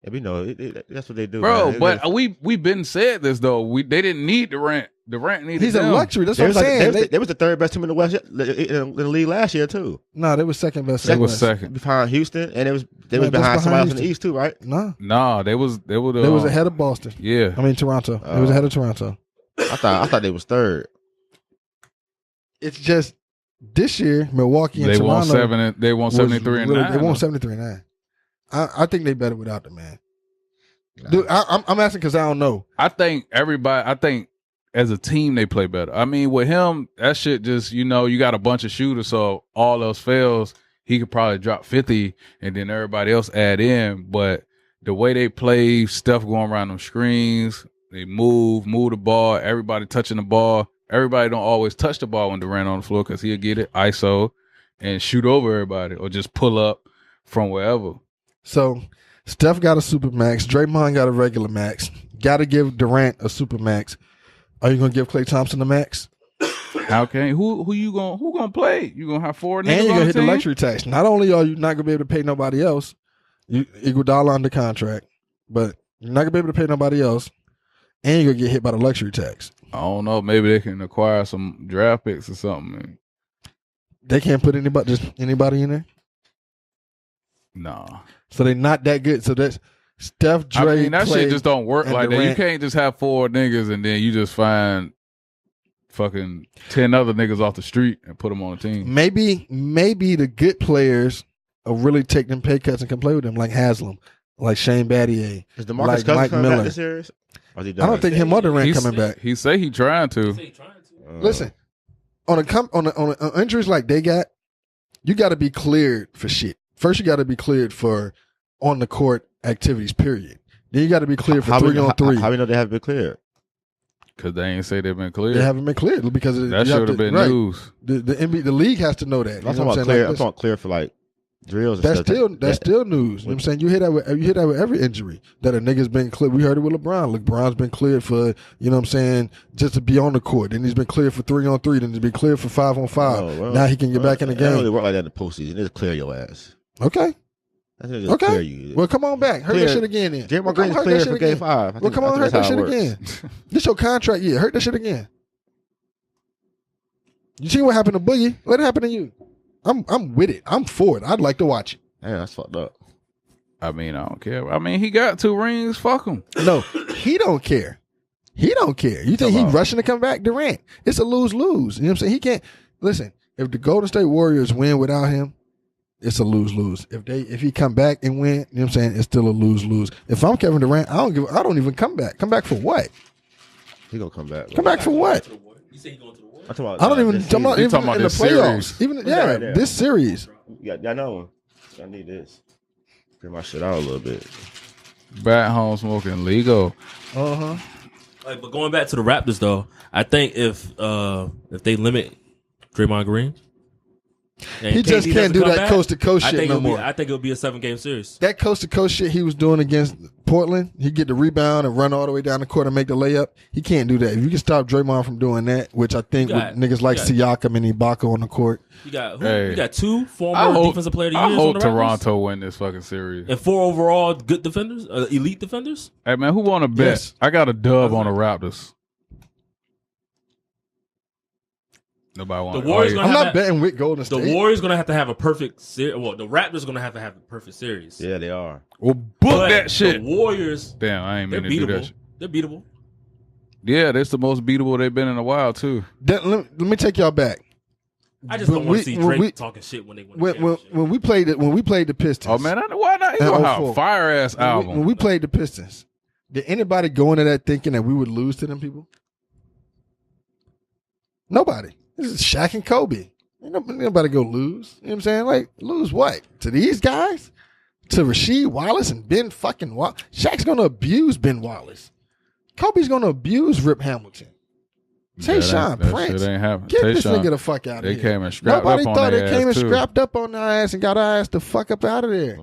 Yeah, we know that's what they do, Bro, man. but we been said this though. They didn't need Durant. Durant needed He's them. a luxury. That's They what I'm was, saying. they was the third best team in the West in the league last year too. No, they was second best. They in the was West. second. Behind Houston, and they was that's behind somebody else in the Houston. East too, right? No, Nah, they was they was ahead of Boston. Yeah. I mean Toronto. They was ahead of Toronto. I thought they was third. It's just this year, Milwaukee and They Toronto. won 7. They won was 73 and really- 9. They won 73-9. I think they better without the man. Dude, I'm asking because I don't know. I think as a team they play better. I mean, with him, that shit just, you got a bunch of shooters, so all else fails, he could probably drop 50 and then everybody else add in. But the way they play, Steph going around them screens, they move the ball, everybody touching the ball. Everybody don't always touch the ball when Durant on the floor because he'll get it ISO and shoot over everybody or just pull up from wherever. So Steph got a super max. Draymond got a regular max. Got to give Durant a super max. Are you gonna give Klay Thompson a max? How can who gonna play? You gonna have 4 niggas And you're on gonna the hit the team? luxury tax. Not only are you not gonna be able to pay nobody else, Iguodala under contract, but you're not gonna be able to pay nobody else, and you're gonna get hit by the luxury tax. I don't know. Maybe they can acquire some draft picks or something. Man. They can't put anybody in there. Nah. So they're not that good. So that's Steph, Dre, I mean, that Klay, shit just don't work and like that. You Durant. can't just have 4 niggas and then you just find fucking 10 other niggas off the street and put them on the team. Maybe the good players will really take them pay cuts and can play with them, like Haslam, like Shane Battier. Is DeMarcus Like Cousins Mike coming Miller. back this series? Or is he I done? don't think him or Durant coming back. He say he trying to. Listen, on injuries like they got, you got to be cleared for shit. First, you got to be cleared for on the court activities. Period. Then you got to be cleared for 3-on-3. How we know they haven't been cleared? Because they ain't say they've been cleared. They haven't been cleared because of, That you have should have to- been right. news. The NBA, the league has to know that. I'm You know talking what about I'm clear. saying? I'm Like, talking clear for like drills. And that's stuff. still news. You know what I'm saying? You hear that with every injury that a nigga's been cleared. We heard it with LeBron. LeBron's been cleared for, you know what I'm saying, just to be on the court. Then he's been cleared for 3-on-3. Then he's been cleared for 5-on-5. Oh, well, now he can get back in the It don't really game. work like that in the postseason. They just clear your ass. Okay. That's just clear Okay. you. Well, come on back. Hurt Clear. that shit again then. Draymond Well, Green come is hurt cleared that for shit Game again. 5. Well, come on, hurt that shit again. This your contract year. Hurt that shit again. You see what happened to Boogie? Let it happen to you. I'm with it. I'm for it. I'd like to watch it. Damn, that's fucked up. I mean, I don't care. I mean, he got 2 rings. Fuck him. No, he don't care. He don't care. You think he rushing to come back? Durant. It's a lose-lose. You know what I'm saying? He can't listen. If the Golden State Warriors win without him, it's a lose-lose. If he come back and win, you know what I'm saying? It's still a lose-lose. If I'm Kevin Durant, I don't even come back. Come back for what? He gonna come back. Come back for what? You say he going to the Warriors? I'm talking about, I don't even. this I'm not season. even talking about in the this playoffs. series. Even Right there. this series. Yeah, I know. I need this. Clear my shit out a little bit. Back home smoking legal. Uh huh. But going back to the Raptors, though, I think if they limit Draymond Green, and He just KD can't doesn't do come that back, coast-to-coast I shit think no it'll more. I think it'll be a 7-game series. That coast-to-coast shit he was doing against Portland, he get the rebound and run all the way down the court and make the layup. He can't do that. If you can stop Draymond from doing that, which I think You got- with niggas like you Siakam and Ibaka on the court, You got Hey. You got 2 I former hope, defensive player of the I year. hope on the Raptors, Toronto win this fucking series. and 4 overall good defenders, elite defenders. Hey man, who want to bet? Yes. I got a dub on the Raptors. Nobody want The Warriors gonna I'm have not that- betting with Golden The State. Warriors gonna have to have a perfect series. Well, the Raptors gonna have to have a perfect series. Yeah, they are. Well, book But that shit. The Warriors, Damn, I ain't they're mean to do that beatable. shit. They're beatable. Yeah, that's the most beatable they've been in a while too. Let me take y'all back. I just don't When want we- to see when Drake we- talking shit when they win. When we played the Pistons. Oh man, why not? He And gonna have 04. a fire ass album. When we played the Pistons, did anybody go into that thinking that we would lose to them people? Nobody. This is Shaq and Kobe. Ain't nobody go lose. You know what I'm saying? Like, lose what? To these guys? To Rasheed Wallace and Ben fucking Wallace? Shaq's going to abuse Ben Wallace. Kobe's going to abuse Rip Hamilton. Tayshaun that Prince. shit ain't happening. Get this Tayshaun, nigga the fuck out of they here. came and scrapped Nobody up on thought their they came ass, and too. scrapped up on our ass and got our ass the fuck up out of there.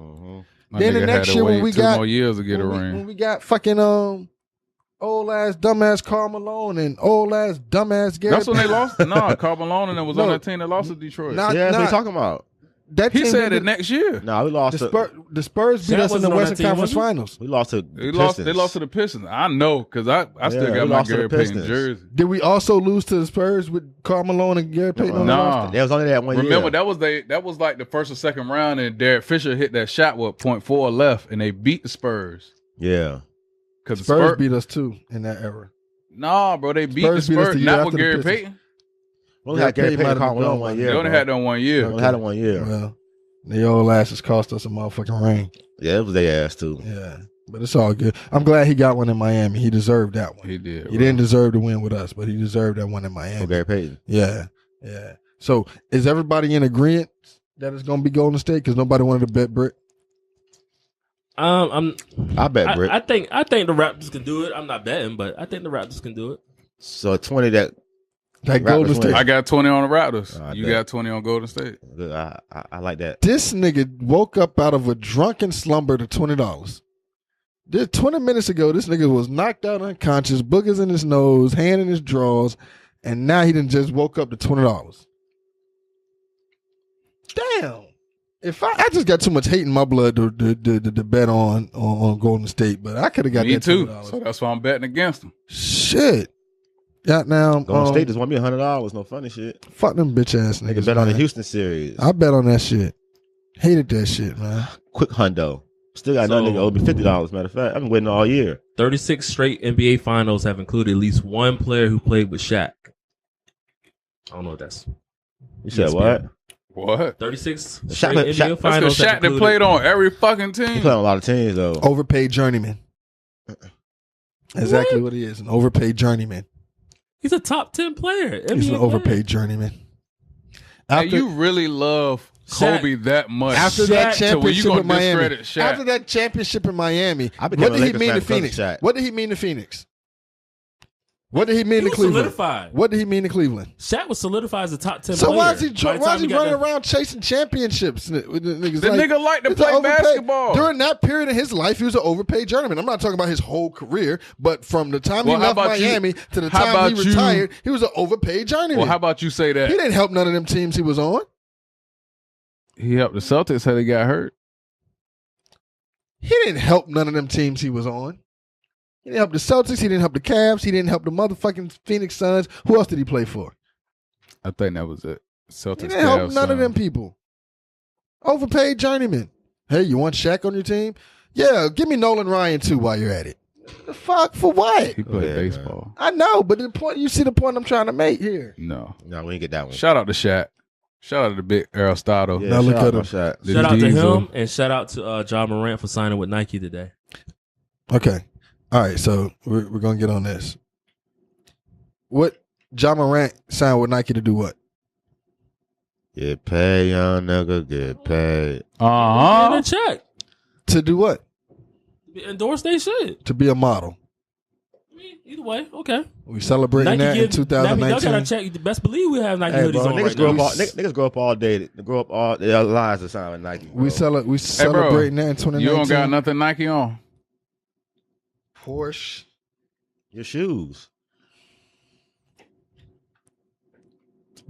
My Then the nigga next had to year when wait we 2 got- more years to get a when ring. we got fucking old ass dumbass Karl Malone and old ass dumbass Gary. That's when they lost. No, Carl Malone and them was on No. that team that lost to Detroit. Not- Yeah, that's what not- he's talking about. That he team said did- it next year. No, we lost. The Spurs beat Shaq us in the wasn't on that Western team, Conference was he? Finals. We lost to They Pistons. lost to the Pistons. I know because I still Yeah, got we my lost to Gary the Payton Pistons. jersey. Did we also lose to the Spurs with Karl Malone and Gary Payton on the No. roster? They was only that one year. Remember that was like the first or second round, and Derek Fisher hit that shot with .4 left, and they beat the Spurs. Yeah. Because the Spurs beat us too in that era. Nah, bro, they beat Spurs the beat us Spurs. the year Not after with the Gary Pistons. Payton. We only had Gary Payton might have Karl been Malone gone one by year. They only bro. had them 1 year. We only had them 1 year. Well, the old asses cost us a motherfucking ring. Yeah, it was their ass too. Yeah, but it's all good. I'm glad he got one in Miami. He deserved that one. He did. He bro. didn't deserve to win with us, but he deserved that one in Miami. For Gary Payton. Yeah, yeah. So is everybody in agreement that it's going to be Golden State? Because nobody wanted to bet Brick. I bet Brick. I think the Raptors can do it. I'm not betting, but I think the Raptors can do it. So 20 that That Raptors Golden win. State. I got 20 on the Raptors. I You bet. got 20 on Golden State. good. I like that. This nigga woke up out of a drunken slumber to $20. Just 20 minutes ago, this nigga was knocked out unconscious, boogers in his nose, hand in his drawers, and now he done just woke up to $20. Damn. If I just got too much hate in my blood to bet on Golden State, but I could have got Me that too. $20. So that's why I'm betting against them. Shit. Got now. Golden State just won me $100. No funny shit. Fuck them bitch ass Nigga niggas. bet on the man. Houston series. I bet on that shit. Hated that shit, man. Quick hundo. Still got another So- nigga owe me $50. Matter of fact, I've been waiting all year. 36 straight NBA finals have included at least one player who played with Shaq. I don't know what that's. You said ESPN. what? What? 36 Shaq- straight Shaq- NBA that's finals. That's because have Shaq that included- played on every fucking He team. played on a lot of teams though. Overpaid journeyman. Exactly what he is. An overpaid journeyman. He's a top 10 player. He's NBA an overpaid journeyman. Hey, After, you really love Kobe that much. after that Shaq- So when you championship gonna in Miami. discredit Shaq? After that championship in Miami, I what became a did he Lakers mean fan to because of Phoenix? Shaq. What did he mean to Phoenix? What did he mean He to was Cleveland? solidified. What did he mean to Cleveland? Shaq was solidified as a top 10 So player. why is he By the time running got there- around chasing championships? With the niggas The nigga like to it's play an overpaid- basketball. During that period in his life, he was an overpaid journeyman. I'm not talking about his whole career, but from the time Well, he how left about you- Miami to the how time about he you- retired, he was an overpaid journeyman. Well, how about you say he that? didn't help none of them teams he was on. He helped the Celtics how they got hurt. He didn't help none of them teams he was on. He didn't help the Celtics. He didn't help the Cavs. He didn't help the motherfucking Phoenix Suns. Who else did he play for? I think that was it. Celtics. He didn't help Cavs, none of them Suns. people. Overpaid journeyman. Hey, you want Shaq on your team? Yeah, give me Nolan Ryan too while you're at it. The fuck for what? He played Yeah, baseball. I know, but the point you see the point I'm trying to make here. No. No, we didn't get that one. Shout out to Shaq. Shout out to the big Aristotle. Yeah, Now look shout out at my him. shot. The Shout out to Diesel. him and shout out to John Morant for signing with Nike today. Okay. All right, so we're gonna get on this. What John Morant signed with Nike to do what? Get paid, young nigga. Get paid. Uh-huh. And a check. To do what? Endorse they shit. To be a model. Either way, okay. We celebrating that in Y'all 2019. gotta check. The best believe we have Nike Hey, hoodies bro, on niggas right grow now. up niggas grow up all day. They grow up all their lives to sign with Nike. Bro. We celebrating that in 2019. You don't got nothing Nike on. Porsche. Your shoes.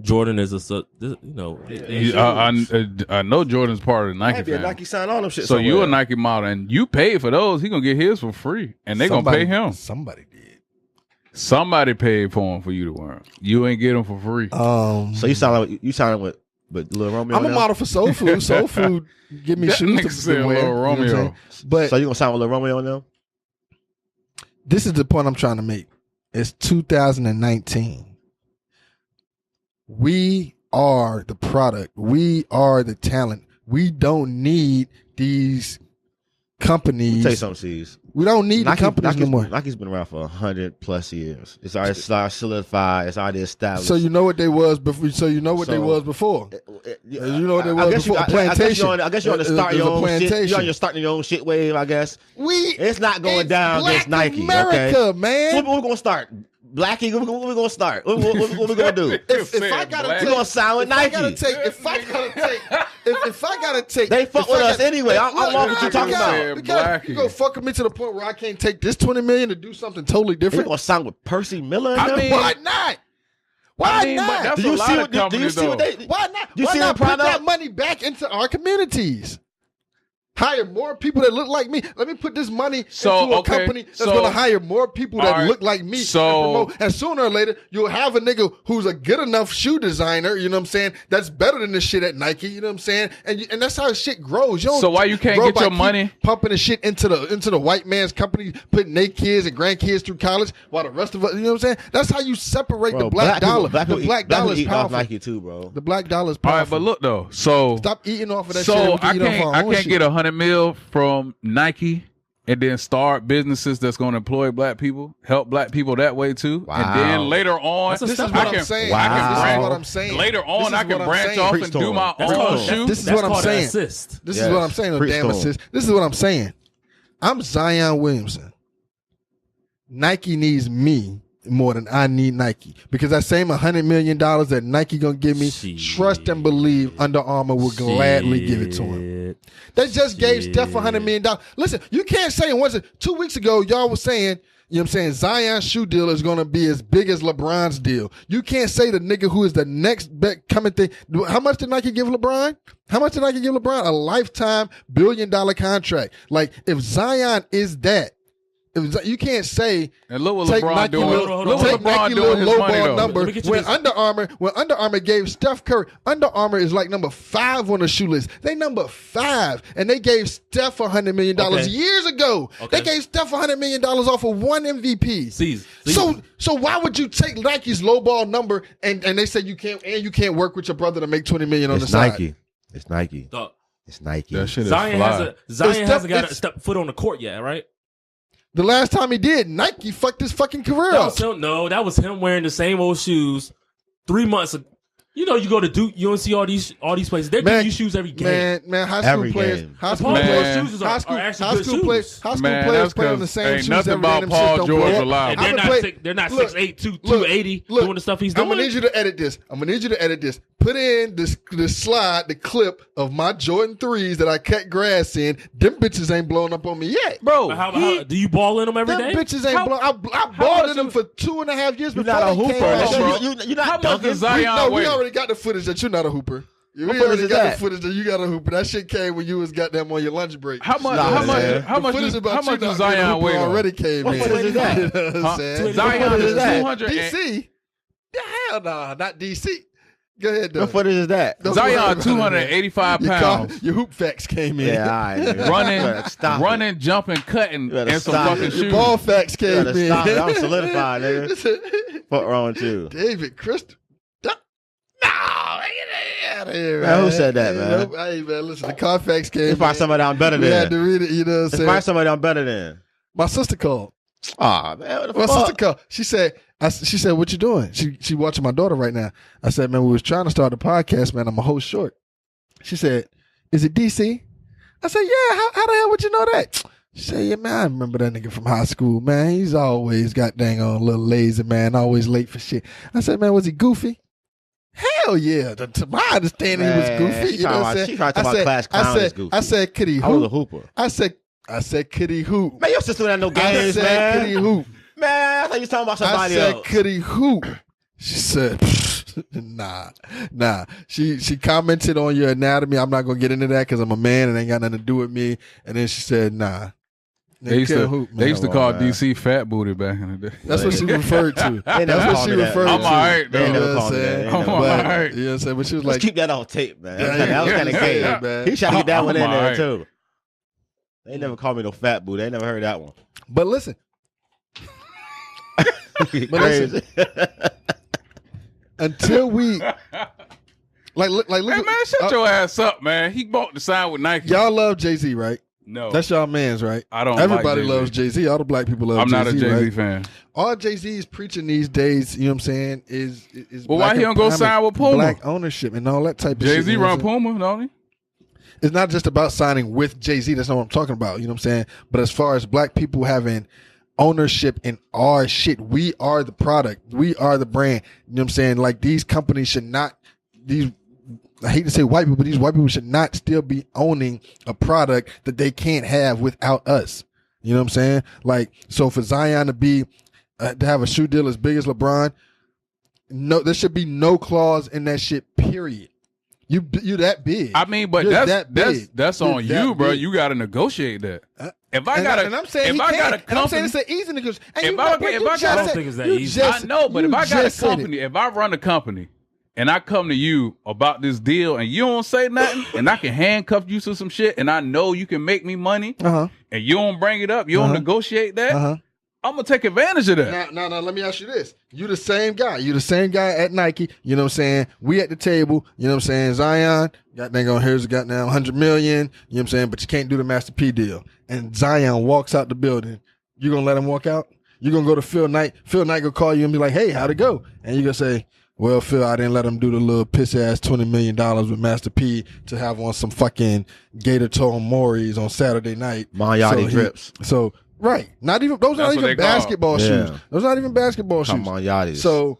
Jordan is I know Jordan's part of the Nike Might be a family. Nike sign on them shit. So you a somewhere. Nike model, and you paid for those. He gonna get his for free, and they gonna pay him. Somebody did. Somebody paid for him for you to wear them. You ain't get them for free. So you signing with Lil Romeo? I'm a model for Soul Food. Soul Food give me That shoes nigga to said wear. Lil You know what I'm Romeo. saying? But So you gonna sign with Lil Romeo on them? this is the point I'm trying to make. It's 2019. We are the product. We are the talent. We don't need these companies. Tell you something, C's. We don't need the companies no more. Nike's been around for 100+ years. It's already solidified. It's already established. So you know what they was before. So you know what they was before. You know what they was before. A plantation. I guess you're on the start It was your a own shit. plantation. You're starting your own shit wave. I guess it's not going It's down Black against Nike. America, Okay, man. so we're gonna start. Blackie, what we gonna start? What we gonna do? If I gotta We gonna sign with Nike. if I gotta take, They fuck with us anyway. I'm off what you talking about. Because you gonna fuck with me to the point where I can't take this $20 million to do something totally We different. gonna sign with Percy Miller. And I them? mean, Why not? Why but not? that's Do you a see lot what? of Do you companies, see what though. they? Why not? You Why see not them put that product? money back into our communities? Hire more people that look like me. Let me put this money into a company that's going to hire more people that look like me. And sooner or later, you'll have a nigga who's a good enough shoe designer, you know what I'm saying, that's better than the shit at Nike, you know what I'm saying? And that's how shit grows. You don't So why you can't grow get by your keep money? pumping the shit into the white man's company, putting their kids and grandkids through college while the rest of us, you know what I'm saying? That's how you separate the black dollar. The black dollar is powerful. Nike too, bro. The black dollar is All powerful. right, but look though. So Stop eating off of that shit. So We can eat off our I own can't shit. get $100 million from Nike and then start businesses that's going to employ black people, help black people that way too. Wow. And then later on, This is what I'm saying. I can Wow. This branch, is what I'm saying. Later on, This is I can what I'm branch saying. off Freak and do storm. my That's own called shoe. This is that's what I'm called an saying. assist. This Yes. is what I'm saying. Oh, Freak damn storm. assist. This is what I'm saying. I'm Zion Williamson. Nike needs me more than I need Nike, because that same $100 million that Nike gonna give me, trust and believe Under Armour will gladly give it to him. They just gave Steph $100 million. Listen, you can't say, and 2 weeks ago, y'all was saying, you know what I'm saying, Zion's shoe deal is going to be as big as LeBron's deal. You can't say the nigga who is the next coming thing. How much did Nike give LeBron? How much did Nike give LeBron? A lifetime $1 billion contract. Like, if Zion is that, you can't say And look what take LeBron Nike doing. little, Look what take LeBron Nike doing little his low money ball though. number. Let me get you When this. Under Armour gave Steph Curry, Under Armour is like number 5 on the shoe list. They number 5, and they gave Steph $100 million Okay. years ago. Okay. They gave Steph $100 million off of one MVP. Season. So why would you take Nike's low ball number and they say you can't work with your brother to make $20 million on the It's side? Nike. It's Nike. Dog, It's Nike. That shit is Zion fly. hasn't got it's- a step foot on the court yet, right? The last time he did, Nike fucked his fucking career That up. was him, no, that was him wearing the same old shoes 3 months ago. You know, you go to Duke, you don't see all these places. They're giving you shoes every game. Man, high school Every players, game. high school Paul players, George shoes are actually good shoes. high school Man, players that's play on 'cause the same ain't shoes nothing every day. about Them Paul shits don't George blow up. reliable. And I've they're been not play- they're not look, 6'8", look, 280 look, doing the stuff he's I'm doing. gonna need you to edit this. I'm gonna need you to edit this. Put in this slide, the clip of my Jordan 3s that I cut grass in. Them bitches ain't blowing up on me yet. Bro, How do you ball in them every Them day? bitches ain't blowing. I balled in them for 2.5 years You're before not a they hooper. came out. bro. You're not how much dunking. does Zion No, we weigh? already got the footage that you're not a hooper. We footage already is got that? the footage that you got a hooper. That shit came when you was goddamn on your lunch break. How much? Nah, how much? man. How much? Footage Does, about how you much does not being a Zion hooper weigh? already though? came What in. footage is that? You know what I'm Huh? saying? Zion footage is is that? 200. DC? Hell no, not DC. Go ahead, though. What footage is that? Don't worry Zion about it, 285 man. pounds. Your hoop facts came in. Yeah, all right. man. Stop it. running, jumping, cutting, You better and some stop fucking it. Your shoes. ball facts You came better in. stop it. I'm solidified, nigga. What wrong with you? David Crystal. No, get out of here, Man, who said that, man? Nope. Hey, man, listen, the Carfax came It's probably in. somebody I'm better We had than. to read it, you know what I'm It's saying? probably somebody I'm better than. My sister called. Aw, man, what the My sister fuck? called. She said, "What you doing?" She watching my daughter right now. I said, "Man, we was trying to start a podcast, man. I'm a host short." She said, "Is it DC?" I said, "Yeah. How the hell would you know that?" She said, yeah, man, I remember that nigga from high school, man. He's always got dang on a little lazy, man, always late for shit. I said, man, was he goofy? Hell yeah. To my understanding, he was goofy. You know what I'm saying? She tried to talk about Clash Clown is goofy. I said, could he hoop? I was a hooper. I said, could he hoop? Man, your sister ain't no games, I said, man. could he hoop? Man, I thought you was talking about somebody else. I said, else. could he hoop? She said, nah. She commented on your anatomy. I'm not gonna get into that because I'm a man and it ain't got nothing to do with me. And then she said, nah. They used to call DC fat booty back in the day. That's what she referred to. That's what she referred to. I'm all right, though. You know what I'm saying? I'm all right. You know what I'm saying? But she was Let's like, keep that on tape, man. Yeah, That was kind of gay, man. He tried to get that one in I'm there, alright. too. They never called me no fat booty. They never heard that one. but listen, Crazy. listen. Until we look, Hey, man, shut your ass up, man. He bought the sign with Nike. y'all love Jay-Z, right? No. That's y'all man's, right? I don't Everybody like Jay-Z. loves Jay-Z. All the black people love I'm Jay-Z, not a Jay-Z right? fan. All Jay-Z is preaching these days, you know what I'm saying, is Well, why black he don't go empowerment, sign with Puma? black ownership and all that type of shit. Jay-Z you know what run I'm saying? Puma, don't he? It's not just about signing with Jay-Z. That's not what I'm talking about. You know what I'm saying? But as far as black people having ownership in our shit, we are the product. We are the brand. You know what I'm saying? Like, these companies should not, I hate to say white people, but these white people should not still be owning a product that they can't have without us. You know what I'm saying? Like, so for Zion to have a shoe deal as big as LeBron, no, there should be no clause in that shit, period. You that big. I mean, but You're that's on You're you, that bro. big. You got to negotiate that. If I And got and I'm saying he can't. And I'm saying it's an easy negotiation. I don't think it's that easy. I know, but if I got a company, if I run a company and I come to you about this deal and you don't say nothing and I can handcuff you to some shit and I know you can make me money and you don't bring it up, you don't negotiate that, I'm going to take advantage of that. Now, let me ask you this. You the same guy. You the same guy at Nike. You know what I'm saying? We at the table. You know what I'm saying? Zion, here's a goddamn $100 million. You know what I'm saying? But you can't do the Master P deal. And Zion walks out the building. You going to let him walk out? You going to go to Phil Knight. Phil Knight going to call you and be like, hey, how'd it go? And you going to say, well, Phil, I didn't let him do the little piss-ass $20 million with Master P to have on some fucking Gator Toe Maury's on Saturday night. Magnati drips. So, right. Not even, those That's are not what even they call. basketball shoes. Yeah. Those are not even basketball shoes. Magnatis.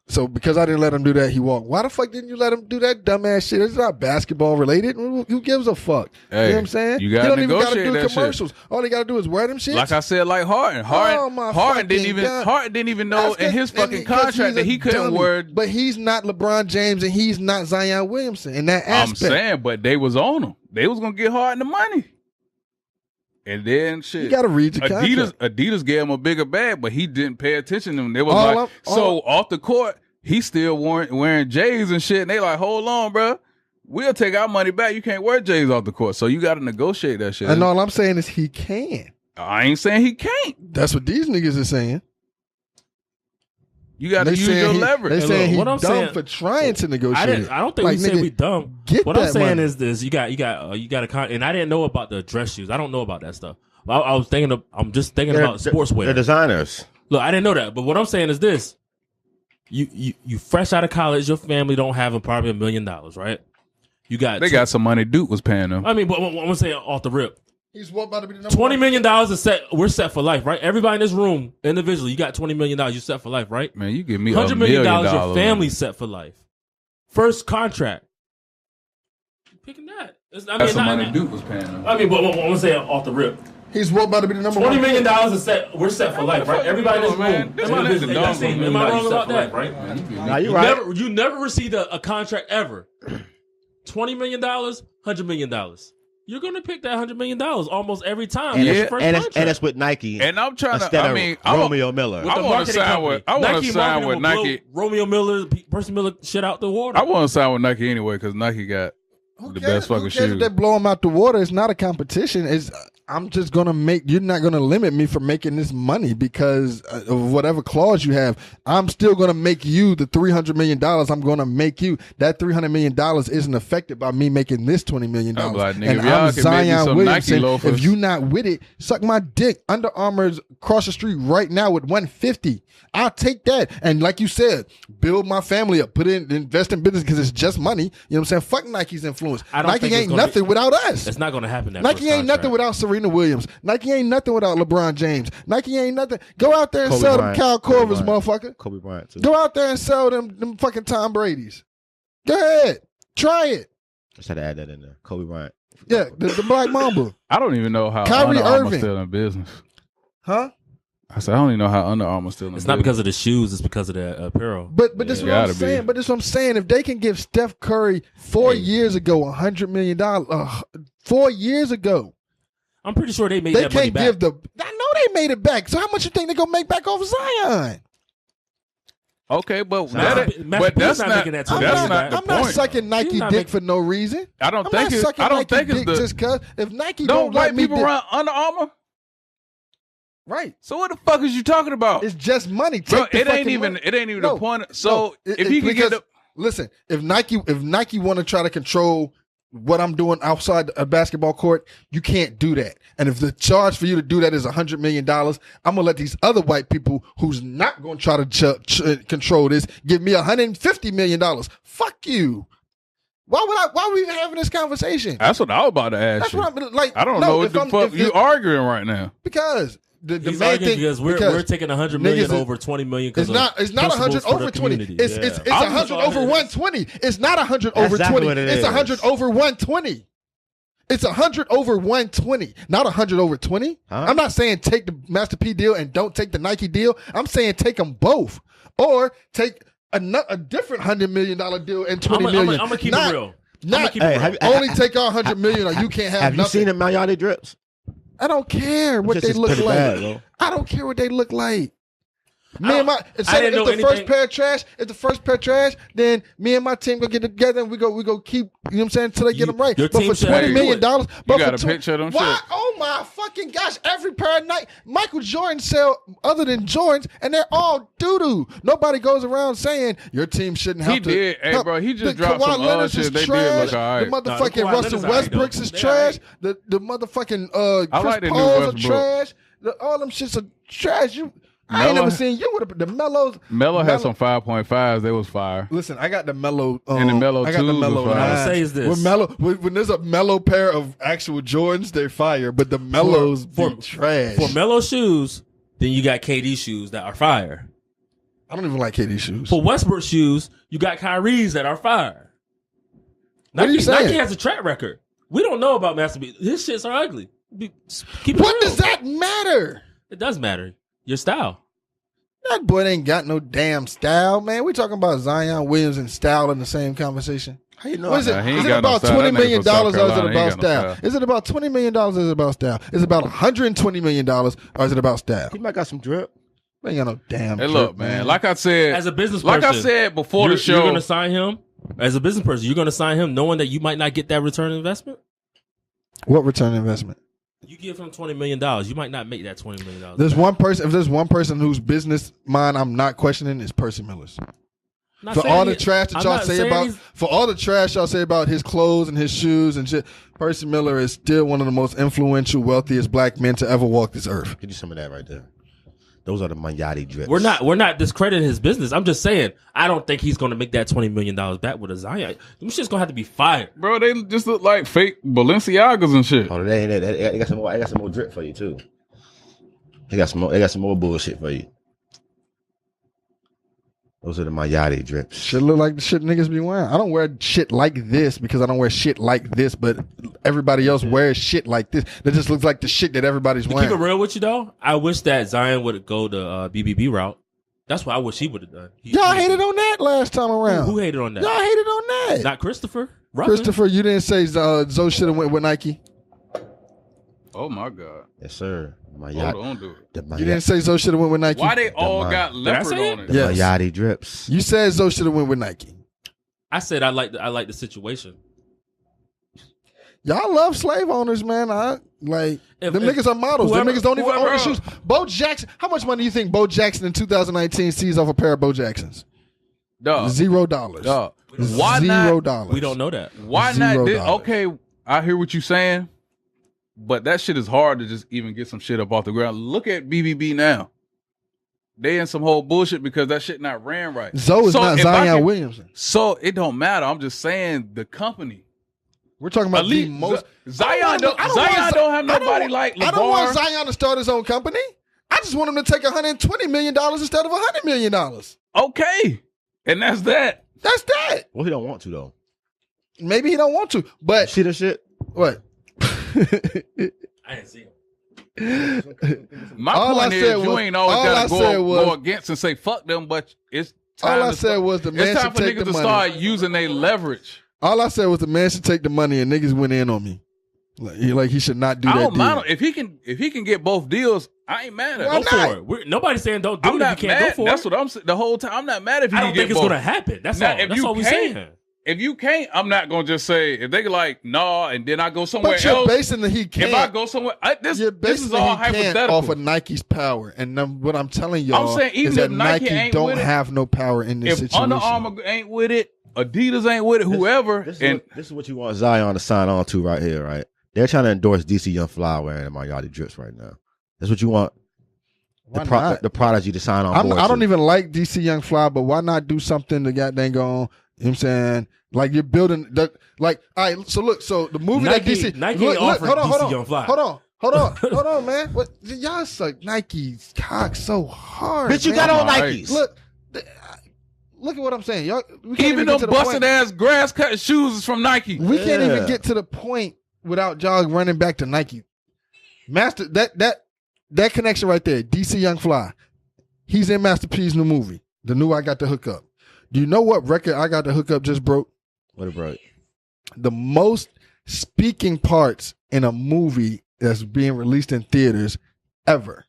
So because I didn't let him do that, he walked. Why the fuck didn't you let him do that dumbass shit? It's not basketball related. Who gives a fuck? Hey, you know what I'm saying? you gotta don't even gotta negotiate do that shit. commercials. All they gotta do is wear them shit. Like I said, like Harden. Harden didn't even know in his fucking contract that he couldn't wear. But he's not LeBron James and he's not Zion Williamson in that aspect. I'm saying, but they was on him. They was gonna get Harden the money. And then shit, You gotta read your contract. Adidas gave him a bigger bag, but he didn't pay attention to him. They was off the court, he still wearing J's and shit. And they like, hold on, bro. We'll take our money back. You can't wear J's off the court. So you got to negotiate that shit. And all I'm saying is he can. I ain't saying he can't. That's what these niggas are saying. You got to use your leverage. They saying what I'm he's dumb saying- for trying to negotiate. I don't think Like, we say nigga, we dumb. get What I'm that saying money. is this: you got and I didn't know about the dress shoes. I don't know about that stuff. I'm just thinking about sportswear. They're designers. Look, I didn't know that, but what I'm saying is this: you fresh out of college, your family don't have probably $1 million, right? You got They got some money Duke was paying them. I mean, but I'm gonna say off the rip, He's about to be the number $20 million is set. We're set for life, right? Everybody in this room, individually, you got $20 million. You set for life, right? Man, you give me $100 $1 million. million. Your family set for life. First contract. Picking that. That's some money Duke was paying them. I mean, but I'm gonna say off the rip. He's about to be the number $20 one. million is set. We're set for life, right? Everybody in this room. Am I wrong about that? Right? Nah, you right. You never received a contract ever. $20 million, $100 million. You're gonna pick that $100 million almost every time. And, That's it's, your first and, contract. it's, and it's with Nike. And I'm trying to. instead I of mean, Romeo Miller. With I the want to marketing sign company. with. I want to Nike sign marketing with will Nike. blow Romeo Miller, Percy Miller, shit out the water. I want to sign with Nike anyway because Nike got the best fucking Who cares shoes. if they blow him out the water? It's not a competition. I'm just gonna make. You're not gonna limit me from making this money because of whatever clause you have. I'm still gonna make you the $300 million. I'm gonna make you that $300 million isn't affected by me making this $20 million. I'm like, nigga, And if y'all I'm can make me Zion some Williamson. Nike loafers. If you not with it, suck my dick. Under Armour's across the street right now with $150. I'll take that. And like you said, build my family up, invest in business because it's just money. You know what I'm saying? Fuck Nike's influence. I don't Nike think it's ain't gonna nothing without us. It's not gonna happen. That Nike first ain't nothing contract. without Serena Williams. Nike ain't nothing without LeBron James. Nike ain't nothing. Go out there and Kobe sell Bryant. them Kyle Kobe Korvers, Bryant. motherfucker. Kobe Bryant too. Go out there and sell them fucking Tom Brady's. Go ahead. Try it. Just had to add that in there. Kobe Bryant. Yeah, the Black Mamba. I don't even know how Kyrie Under Armour Irving. still in business. Huh? I said I don't even know how Under Armour still in It's business. not because of the shoes. It's because of the apparel. But this is what I'm Gotta be. saying. But this is what I'm saying. If they can give Steph Curry 4 years ago $100 million, 4 years ago, I'm pretty sure they made they that money can't back. give the. I know they made it back. So how much you think they gonna make back off Zion? Okay, but Master P that's not not making that that's $20 not the I'm not point. sucking Nike He's not dick making- for no reason. I don't I'm think not it's. sucking I don't Nike think it's dick the. just cause if Nike Don't don't white let me people dick- run Under Armour? right? So what the fuck is you talking about? It's just money. Bro, Take the it ain't fucking even. money. It ain't even No, the point. no, So if he can get the. listen, if Nike want to try to control what I'm doing outside a basketball court, you can't do that. And if the charge for you to do that is $100 million, I'm gonna let these other white people who's not gonna try to control this give me $150 million. Fuck you. Why are we even having this conversation? That's what I was about to ask That's you. what I'm like. I don't no, know what if the I'm- fuck if- you arguing right now. because the He's main arguing thing because we're taking $100 million niggas is- over $20 million. It's not 100 over 20. It's Yeah. 100 over 120. It's not 100 over exactly 20. what it It's is. 100 over 120. It's 100 over 120, not 100 over 20. Huh? I'm not saying take the Master P deal and don't take the Nike deal. I'm saying take them both, or take a different $100 million deal and $20 million. I'm gonna keep Not- it real. Not keep it real. only take all $100 million, or you can't have Have you nothing. seen the Mayotte drips? I don't care what Just they is look pretty like. bad, bro. I don't care what they look like. Me I and my didn't know if the first anything- pair of trash, then me and my team go get together and we go keep, you know what I'm saying, till they get them right. your But team for should $20 do million, it. but got for a picture of them why? shit? Oh my fucking gosh! Every pair of Nike, Michael Jordan sell other than Jordans, and they're all doo doo. Nobody goes around saying your team shouldn't have He to. did. Hey, help. bro, he just The dropped Kawhi some Leonard's shit. is They did trash. look all right. The motherfucking Kawhi Russell Leonard's all right, Westbrooks though. is They trash. all The motherfucking I Chris like the new Pauls are Westbrook. trash. All them shits are trash. I ain't Melo- never seen you with the Mellows. Melo had some 5.5s. They was fire. Listen, I got the Mellow. And the Mellow I got the 2s Mellow. was fire. What I'm nines. gonna say is this. When there's a Mellow pair of actual Jordans, they're fire. But the Mellows be trash. For Melo shoes, then you got KD shoes that are fire. I don't even like KD shoes. For Westbrook shoes, you got Kyrie's that are fire. What are you saying? Nike has a track record. We don't know about Master B. His shits are ugly. Keep it What real. does that matter? It does matter. Your style. That boy ain't got no damn style, man. We talking about Zion Williams and style in the same conversation. How you know? What is it? Nah, he ain't Is it got no about style. $20 That nigga million from South or is it Carolina, he about ain't got no style? style. Is it about $20 million or is it about style? Is it about $120 million or is it about style? He might got some drip. Ain't got no damn. Hey, drip, look, man. Like I said, As a business like I person, said before the You're show, going to sign him as a business person. You're going to sign him knowing that you might not get that return on investment. What return on investment? You give him $20 million. You might not make that $20 million. There's one person. If there's one person whose business mind I'm not questioning, is Percy Miller's. Not For saying all the he- trash that I'm y'all not say saying about, he's- for all the trash y'all say about his clothes and his shoes and shit, Percy Miller is still one of the most influential, wealthiest black men to ever walk this earth. Get you some of that right there. Those are the Mayotte drips. We're not discrediting his business. I'm just saying I don't think he's going to make that $20 million back with a Zion. Them shit's going to have to be fired. bro, they just look like fake Balenciagas and shit. Oh, they got some more. I got some more drip for you too. They got some more. They got some more bullshit for you. Those are the Mayotte drips. Shit look like the shit niggas be wearing. I don't wear shit like this because I don't wear shit like this, but everybody else wears shit like this. That just looks like the shit that everybody's To wearing. keep it real with you though, I wish that Zion would go the BBB route. That's what I wish he would have done. Y'all hated on that last time around. Who hated on that? Y'all hated on that. Not Christopher. Ruffin. Christopher, you didn't say Zoe should have went with Nike. Oh my god. Yes, sir. Hold Mayotte. on, dude. The You didn't say Zoe should have went with Nike. Why they all mine. got I leopard say on it? it? Yes. Mayotte drips. You said Zoe should have went with Nike. I said I like the situation. Y'all love slave owners, man. Them niggas are models. Them whoever- niggas don't even own the whoever- shoes. Bo Jackson. How much money do you think Bo Jackson in 2019 sees off a pair of Bo Jacksons? Dog. $0. Dog. Why not? $0. We don't know that. Why not? $0. Okay, I hear what you're saying, but that shit is hard to just even get some shit up off the ground. Look at BBB now. They in some whole bullshit because that shit not ran right. Zoe is So not if I Zion can- Williamson. So it don't matter. I'm just saying the company. We're talking about Elite. the most. Zion don't have nobody like LeBron. I don't want Zion to start his own company. I just want him to take $120 million instead of $100 million. Okay, and that's that. That's that. Well, he don't want to though. Maybe he don't want to, but See the shit? what? I didn't see him. My All I point is, said you was- ain't always all I gotta said was- go against and say fuck them, but it's time. All I to said start- was the man it's time should for take niggas the to money. start using their leverage. All I said was the man should take the money, and niggas went in on me. Like he should not do I that don't deal. mind him. If he can get both deals. I ain't mad at Why him. Go not? for it. Nobody's saying don't do I'm it not if you can't mad. go for That's it. what I'm saying. The whole time, I'm not mad if he I can don't get think it's both. going to happen. That's Now, all. if That's you all we're can't- saying. If you can't, I'm not gonna just say if they like nah, and then I go somewhere But you're else. basing the he can't. If I go somewhere, You're this basing is the all he can't hypothetical. off of Nike's power, and what I'm telling y'all I'm saying even is that if Nike ain't don't with it, have no power in this if situation. Under Armour ain't with it, Adidas ain't with it, whoever, This and is what you want Zion to sign on to right here, right? They're trying to endorse DC Young Fly wearing the Mariotti drips right now. That's what you want Why not? the prodigy to sign on board. I don't to. even like DC Young Fly, but why not do something to goddamn go on? You know what I'm saying? Like you're building the like. All right, so look, so the movie that DC Nike look, offered hold DC on, Young Fly. hold on, man. What y'all suck Nike's cock so hard? Bitch, you man. got on All right. Nikes. Look at what I'm saying. Y'all, we can't even get them to the busted point. ass grass cut shoes is from Nike. We can't even Yeah. get to the point without y'all running back to Nike. Master that connection right there. DC Young Fly. He's in Master P's new movie, the new I Got to Hook Up. Do you know what record I Got to Hook Up just broke? What about The most speaking parts in a movie that's being released in theaters ever.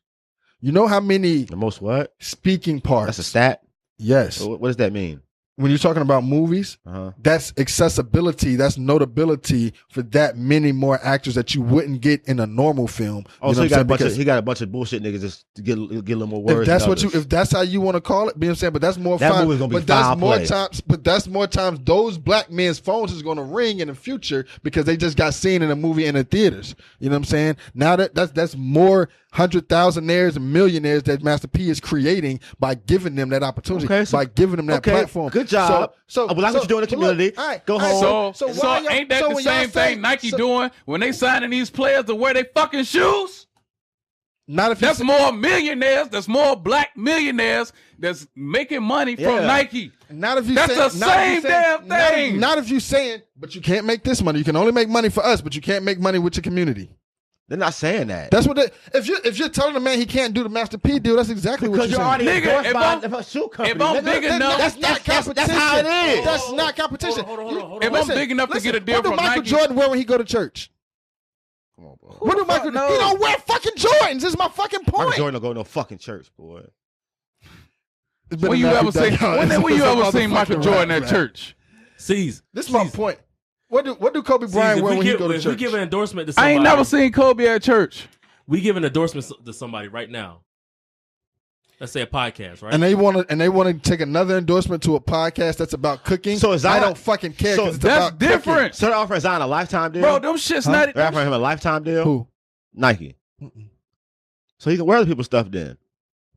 You know how many the most what? speaking parts? That's a stat. Yes. What does that mean? When you're talking about movies, that's accessibility, that's notability for that many more actors that you wouldn't get in a normal film. Oh, You so know he got a what I'm bunch saying? of he got a bunch of bullshit niggas just to get a little more words. If that's than what others. if that's how you want to call it, be what I'm saying, but that's more That fun. movie's gonna be but that's foul more play. times. But that's more times those black men's phones is going to ring in the future because they just got seen in a movie in the theaters. You know what I'm saying? Now that's more 100,000aires and millionaires that Master P is creating by giving them that opportunity, Okay, so- by giving them that okay, platform. good job. So I like what you're doing in the so look, community. all right, Go all right, home. So why y'all- ain't that so the when y'all same say- thing Nike so- doing when they signing these players to wear they fucking shoes? Not if you That's say- more millionaires. That's more black millionaires that's making money from Yeah. Nike. Not if you That's say, the not if you same say- damn not if- thing. Not if you saying, but you can't make this money. You can only make money for us, but you can't make money with your community. They're not saying that. That's what. If you're telling the man he can't do the Master P deal, that's exactly what because you're you're saying. already Nigga, endorsed if by I'm- a shoe company. if I'm nigga. big enough- that's not competition. That's how it is. That's not competition. Hold on. If I'm big enough to get a deal what do from Michael Nike, Jordan wear when he go to church? Come on, bro. What do Michael? knows? He don't wear fucking Jordans. This is my fucking point. Michael Jordan don't go to no fucking church, boy. It's been when a you nasty ever day. seen when you ever seen Michael Motherfucking Jordan rap, at man. church? Sees. This is my point. What do Kobe Bryant wear when he go to If we church? give an endorsement to I somebody, ain't never seen Kobe at church. we give an endorsement to somebody right now. Let's say a podcast, right? And they want to take another endorsement to a podcast that's about cooking. So is I that- don't fucking care. so 'cause it's That's about cooking. different, So they're offering Zion a lifetime deal? bro. Them shit's not. They're offering him a lifetime deal? Who? Nike. So he can wear other people's stuff then.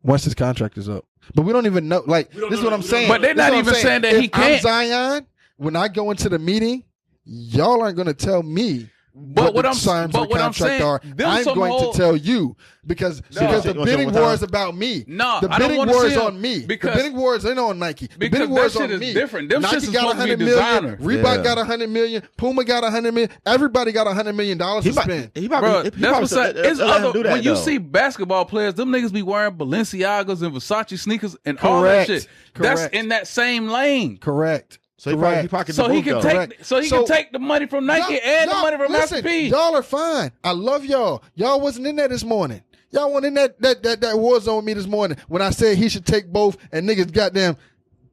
Once his contract is up. But we don't even know. Like, We don't this is know what I'm that. saying. But they're This is not what I'm even saying that he If can't. I'm Zion, when I go into the meeting, y'all aren't going to tell me But what the I'm- terms but of the what I'm contract saying, are. them I'm some going whole- to tell you because the you bidding want war time? is about me. No, the I don't bidding wanna war see is them on me. The because- bidding war is ain't on Nike. The because bidding war that is on shit is me. different. Them Nike shits is got supposed to be 100 million. designer. Reebok Yeah. got 100 million. Puma got 100 million. Everybody got $100 million to spend. He Bro, probably, that's what's up. It's let him other, do that, when you though. see basketball players, them niggas be wearing Balenciagas and Versace sneakers and all that Correct. shit. That's Correct. in that same lane. Correct. So he Correct. probably So he can Correct. take. So he So- can take the money from Nike and the money from Master listen, P. Y'all are fine. I love y'all. Y'all wasn't in there this morning. Y'all weren't in that war zone with me this morning when I said he should take both and niggas goddamn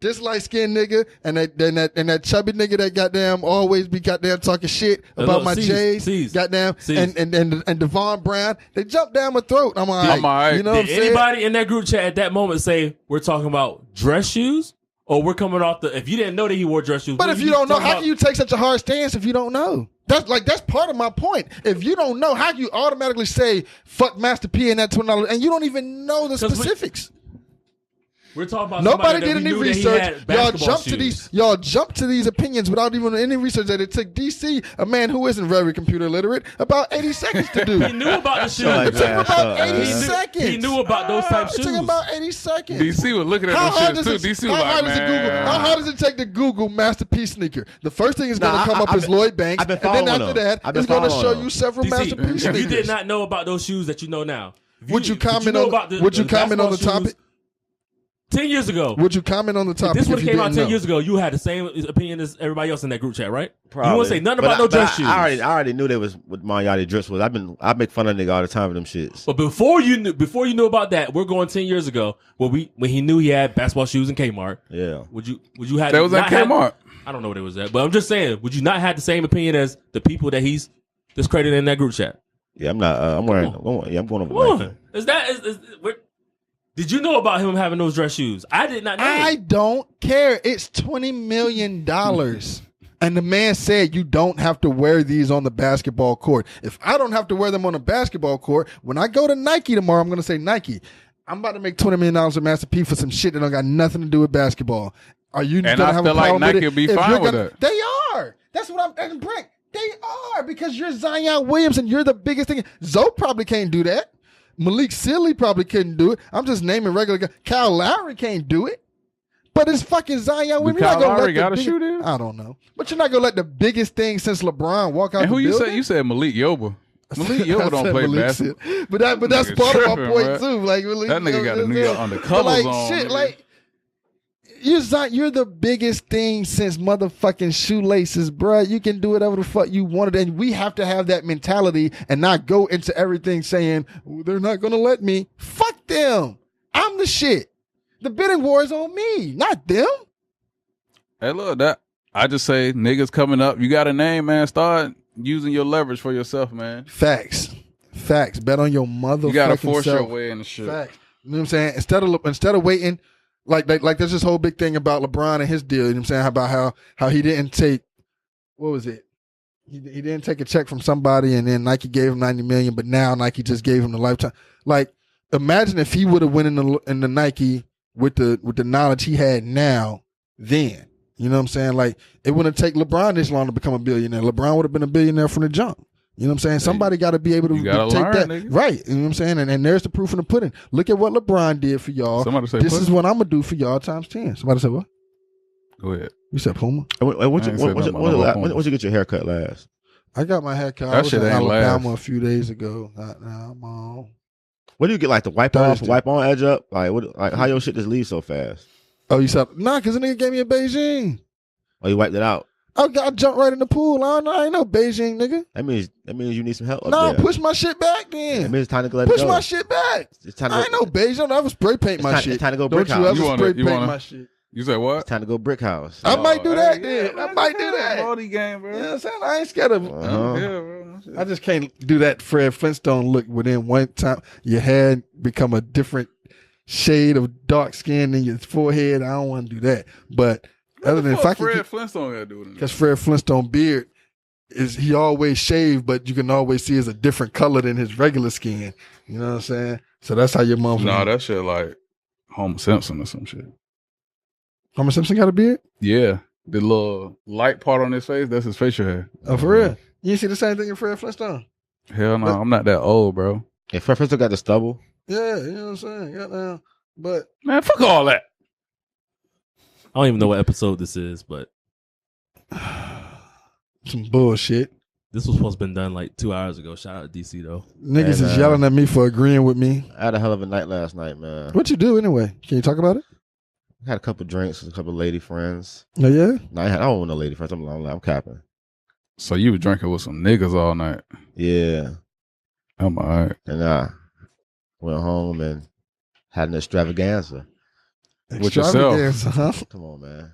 this light skinned nigga and that chubby nigga that goddamn always be goddamn talking shit about look, my C's, J's. Goddamn C's. and Devon Brown. They jumped down my throat. I'm all right. I'm all right. You know what I'm Did saying? anybody in that group chat at that moment say we're talking about dress shoes, or we're coming off the? If you didn't know that he wore dress shoes, But what if are you don't know, talking how about? can you take such a hard stance if you don't know? That's part of my point. If you don't know, how can you automatically say fuck Master P and that $20 and you don't even know the 'Cause we- specifics? We're talking about Nobody somebody did that we any knew that he research. had Y'all basketball jumped to shoes. these. Y'all jumped to these opinions without even any research that it took DC, a man who isn't very computer literate, about 80 seconds to do. He knew about the shoes. Like It took him that, about 80 man. seconds. He knew about those type It took him shoes. about 80 seconds. DC was looking at How those hard shits does too. it? DC How was hard like, does it Google? man. How hard does it take to Google masterpiece sneaker? The first thing is going Nah, to come up I've is been- Lloyd Banks, I've been and then following after them. that, I've been it's going to following show them. you several masterpiece DC, if sneakers. you did not know about those shoes that you know now, Would you did comment know on? about the- Would you the comment on the basketball topic? shoes 10 years ago. Would you comment on the topic? This would if have you came out didn't 10 know? years ago. You had the same opinion as everybody else in that group chat, right? Probably. You won't say nothing But about no dress shoes. I already knew they was what Mariati dress was. I make fun of nigga all the time with them shits. But before you knew about that, we're going 10 years ago when he knew he had basketball shoes in Kmart. Yeah. Would you have That was at not had- Kmart. I don't know what it was at, but I'm just saying, would you not have the same opinion as the people that he's discredited in that group chat? Yeah, I'm not. I'm wearing. I'm going over. Come on. Nike. Is that did you know about him having those dress shoes? I did not know. I don't care. It's $20 million. And the man said you don't have to wear these on the basketball court. If I don't have to wear them on the basketball court, when I go to Nike tomorrow, I'm going to say, Nike, I'm about to make $20 million with Master P for some shit that don't got nothing to do with basketball. Are you And going I to have a feel like problem Nike with it? will be If fine you're with gonna- that. They are. That's what I'm asking Brent. They are, because you're Zion Williamson. You're the biggest thing. Zoe probably can't do that. Malik Sealy probably couldn't do it. I'm just naming regular guys. Kyle Lowry can't do it. But it's fucking Zion Williamson. Kyle You're not gonna Lowry let the got a biggest- shoe then? I don't know. But you're not going to let the biggest thing since LeBron walk out And who the you building? said? You said Malik Yoba. Malik I Yoba don't said play Malik basketball. Sealy. But that's Nigga part of my tripping, point, bruh. too. Like, Malik That nigga got the New York undercovers But like, on, shit, nigga. like, you're the biggest thing since motherfucking shoelaces, bruh. You can do whatever the fuck you wanted. And we have to have that mentality and not go into everything saying, oh, they're not going to let me. Fuck them. I'm the shit. The bidding war is on me, not them. Hey, look, that I just say niggas coming up. You got a name, man. Start using your leverage for yourself, man. Facts. Bet on your motherfucking You gotta force self. your way in the shit. Facts. You know what I'm saying? Instead of waiting, like there's this whole big thing about LeBron and his deal. You know what I'm saying? About how he didn't take, what was it? He didn't take a check from somebody and then Nike gave him $90 million, but now Nike just gave him the lifetime. Like, imagine if he would have went in the Nike with the knowledge he had now, then. You know what I'm saying? Like, it wouldn't take LeBron this long to become a billionaire. LeBron would have been a billionaire from the jump. You know what I'm saying? Somebody got to be able to You gotta take learn, that. nigga. Right. You know what I'm saying? And there's the proof in the pudding. Look at what LeBron did for y'all. Somebody say This pudding? is what I'm going to do for y'all times 10. Somebody said what? Go ahead. You said Puma? When I ain't said nothing about no when you get your haircut last? I got my haircut. That I was shit in ain't Alabama last. a few days ago. Now I'm on. What do you get, like the wipe off, Thursday. wipe on edge up? Like how your shit just leaves so fast? Oh, you said, nah, because the nigga gave me a Beijing. Oh, you wiped it out. I jumped right in the pool. I ain't no Beijing, nigga. That means you need some help up Nah, there. push my shit back That then. means it's time to go let it Push go. my shit back. It's time to I go, ain't no Beijing. I was spray paint my it's shit. time to go Don't brick you house. ever You wanna- spray you paint wanna- my shit. You say what? It's time to go brick house. I might do that hey, then. I might do that. Brody game, bro. You know what I'm saying? I ain't scared of Uh-huh. Yeah, bro. I just can't do that Fred Flintstone look within one time. Your hair become a different shade of dark skin in your forehead. I don't want to do that. But other than if I can, Fred Flintstone got to do it. because Fred Flintstone beard he always shaved, but you can always see it's a different color than his regular skin. You know what I'm saying? So that's how your mom. Nah, that shit like Homer Simpson or some shit. Homer Simpson got a beard? Yeah, the little light part on his face, that's his facial hair. Oh, for real? You didn't see the same thing in Fred Flintstone? Hell no, I'm not that old, bro. Yeah, first got the stubble. Yeah, you know what I'm saying? Goddamn. But Man, fuck all that. I don't even know what episode this is, but some bullshit. this was supposed to been done like 2 hours ago. Shout out to DC though. Niggas And, is yelling at me for agreeing with me. I had a hell of a night last night, man. What you do anyway? Can you talk about it? I had a couple drinks with a couple lady friends. Oh, yeah? No, I don't want no lady friends. I'm capping. So you were drinking with some niggas all night. Yeah. I'm all right. And I went home and had an extravaganza. With yourself. Extravaganza, huh? Come on, man.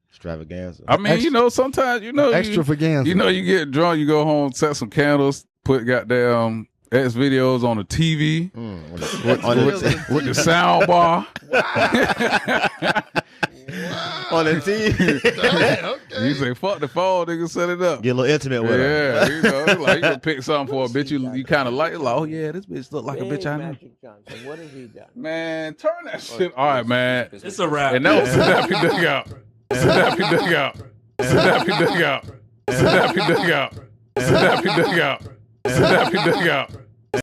Extravaganza. I mean, you know, sometimes, you know, Extravaganza. you know, you get drunk, you go home, set some candles, put goddamn X videos on the TV with the sound bar. on the team. You say fuck the phone, nigga, set it up. Get a little intimate with her. Yeah, you know, like you can pick something for a bitch you kind of like. Oh yeah, this bitch look like a bitch I know. Magic Johnson, what has he done? Man, turn that shit. All right, man. It's a wrap. And that was Snappy Dugout. Snappy Dugout. Snappy Dugout. Snappy Dugout. Snappy Dugout. Snappy Dugout.